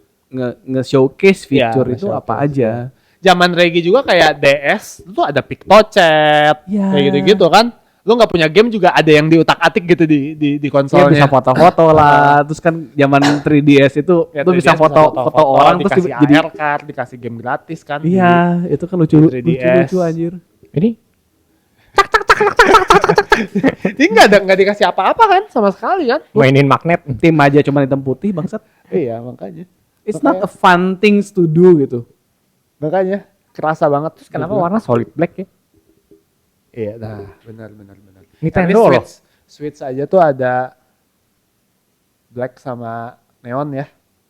nge-showcase fitur Iya, itu nge-showcase, apa aja. Zaman Regi juga kayak DS, itu tuh ada PictoChat, Iya. kayak gitu-gitu kan. Lu nggak punya game juga ada yang diutak-atik gitu di Iya konsolnya. bisa foto-foto lah. Terus kan zaman 3DS itu Ya, lu bisa 3DS foto orang terus dikasih jadi AR card, dikasih game gratis kan. iya, itu kan lucu 3DS. anjir. Ini Ini nggak dikasih apa-apa kan sama sekali kan. mainin magnet. Tim aja cuma hitam putih bangsat. Iya makanya. It's not a fun things to do gitu. Makanya kerasa banget. Terus Kenapa warna solid black ya? Iya, nah benar. Nintendo Tapi loh. Switch aja tuh ada black sama neon ya.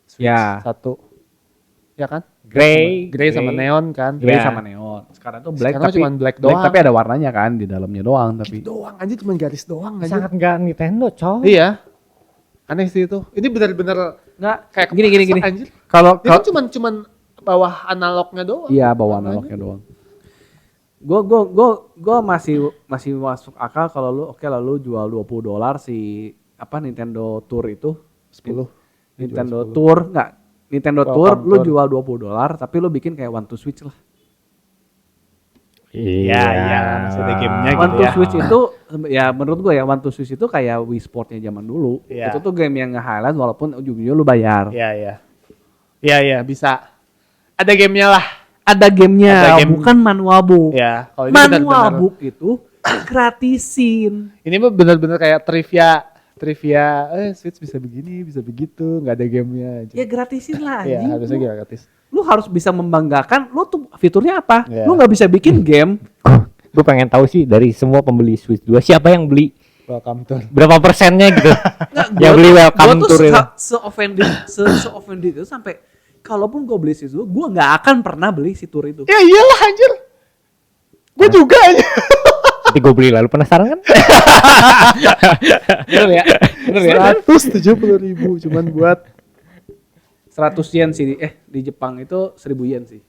Switch Ya. satu. Ya kan? Grey Sama neon kan. Grey Ya. sama neon. Sekarang tuh black Sekarang tapi cuma black doang. tapi ada warnanya kan di dalamnya doang tapi. Doang aja cuma garis doang aja. Sangat enggak Nintendo, Cok. Iya. Aneh sih itu. Ini benar-benar Enggak kayak gini. kepaksa, anjir. Kalau Dia kan cuman bawah analognya doang. iya bawa Warnanya. analognya doang. Gue masih masuk akal kalau lu oke lah lu jual $20 si apa Nintendo Tour itu 10. Nintendo Jual 10. Tour enggak Nintendo Tour Welcome lu Tour. jual $20 tapi lu bikin kayak One to Switch lah. Iya, masih ada gamenya One gitu to ya. Switch itu ya menurut gue ya One to Switch itu kayak Wii Sportnya zaman dulu. Iya. Itu tuh game yang nge-highlight walaupun ujung-ujungnya lu bayar. Iya, bisa. Ada gamenya lah. Ada gamenya, Ada game. bukan manual book. Ya, kalau ini Manual benar-benar book itu gratisin. ini mah benar-benar kayak trivia Switch bisa begini, bisa begitu, nggak ada gamenya aja. Ya gratisin lah Iya, anjing. harusnya gratis. Lu harus bisa membanggakan lu tuh fiturnya apa. Iya. Lu nggak bisa bikin game. Gue pengen tahu sih dari semua pembeli Switch 2 siapa yang beli, Welcome tour. berapa persennya gitu. Nggak, Yang beli welcome gua tuh tour itu. se-offended itu sampai kalaupun gue beli situ, gue nggak akan pernah beli si tour itu. Ya iyalah anjir. Gue juga aja. Nanti gue beli lalu penasaran kan? Bener ya? Bener ya? 170.000 cuman buat 100 yen sih, di Jepang itu 1000 yen sih.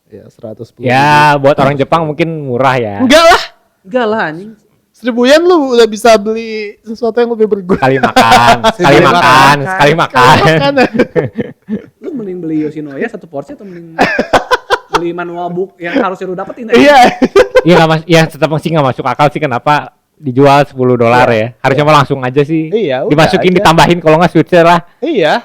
ya 110. Ya buat orang Jepang mungkin murah ya. Enggak lah. Enggak lah anjing. 1.000 yen lu udah bisa beli sesuatu yang lebih berguna. Sekali makan, sekali Sekali makan, makan. sekali makan. Makanan. Lu mending beli Yoshinoya satu porsi atau mending beli manual book yang harusnya lu dapetin aja. Iya. Iya nggak mas, ya tetap sih nggak masuk akal sih kenapa dijual $10 ya. Harusnya mah langsung aja sih. Iya, udah Dimasukin aja. ditambahin kalau nggak switcher lah. Iya.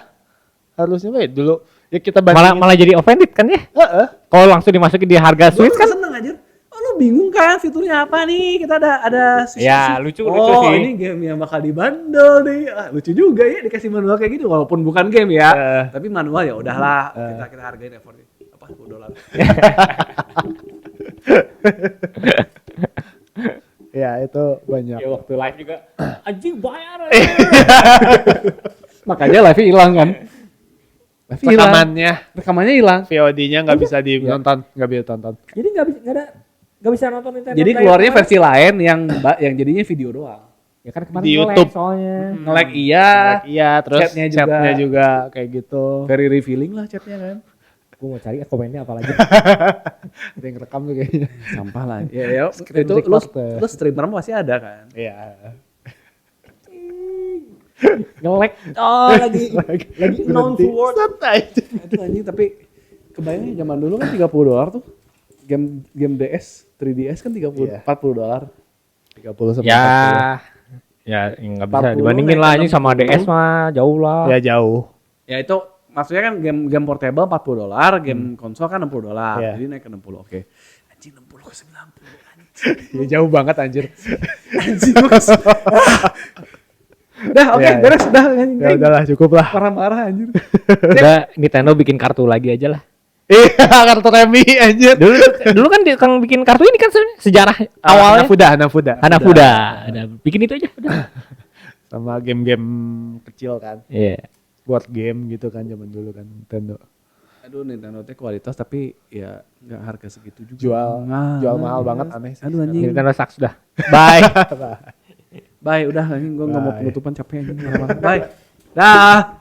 Harusnya mah ya dulu ya kita Malah bandingin. malah jadi offended kan ya. Heeh. Kalau langsung dimasukin di harga Gue switch kan. seneng aja. Oh lu bingung kan fiturnya apa nih? Kita ada Ya, lucu oh, sih. ini game yang bakal dibundle nih. Ah, lucu juga ya dikasih manual kayak gitu walaupun bukan game ya. Tapi manual ya udahlah kita hargain effortnya. Apa $10. Ya itu banyak. Ya waktu live juga anjing bayar. Makanya live hilang kan. Rekamannya hilang. VOD-nya nggak bisa ditonton, nggak bisa tonton. Jadi nggak bisa nonton internet. Jadi keluarnya versi lain yang jadinya video doang. Ya kan kemarin Di YouTube soalnya. Nge-lag iya, Terus chatnya juga kayak gitu. very revealing lah chatnya kan. Gue mau cari komennya apa lagi. Ada yang rekam tuh kayaknya. Sampah lah. Ya Screen itu recorder. lu streamer pasti ada kan. Iya. Nge-lag. Oh lagi known to word. Itu anjing tapi kebayangnya zaman dulu kan $30 tuh. Game DS, 3DS kan $40. 30 sampai Ya nggak bisa 40 dibandingin lah ini sama DS mah jauh lah. Ya jauh. Ya itu maksudnya kan game portable $40, game konsol kan $60. Iya. Jadi naik ke 60. Oke. Anjing 60 ke 90. Ya jauh banget anjir. Anjing. Dah oke, Ya, ya. beres dah. Ya udahlah cukup lah. Marah-marah anjir. Udah Nintendo bikin kartu lagi aja lah. Iya kartu remi anjir. Dulu kan dia kan bikin kartu ini kan sejarah awalnya. Hanafuda. Ada bikin itu aja udah. Sama game-game kecil kan. Iya. Buat game gitu kan zaman dulu kan Nintendo. Aduh Nintendo teh kualitas tapi ya nggak harga segitu juga. Jual mahal banget aneh sih. Aduh anjing. Nintendo sucks dah. Bye. Bye udah anjing gua nggak mau penutupan capek anjing. Bye. Dah.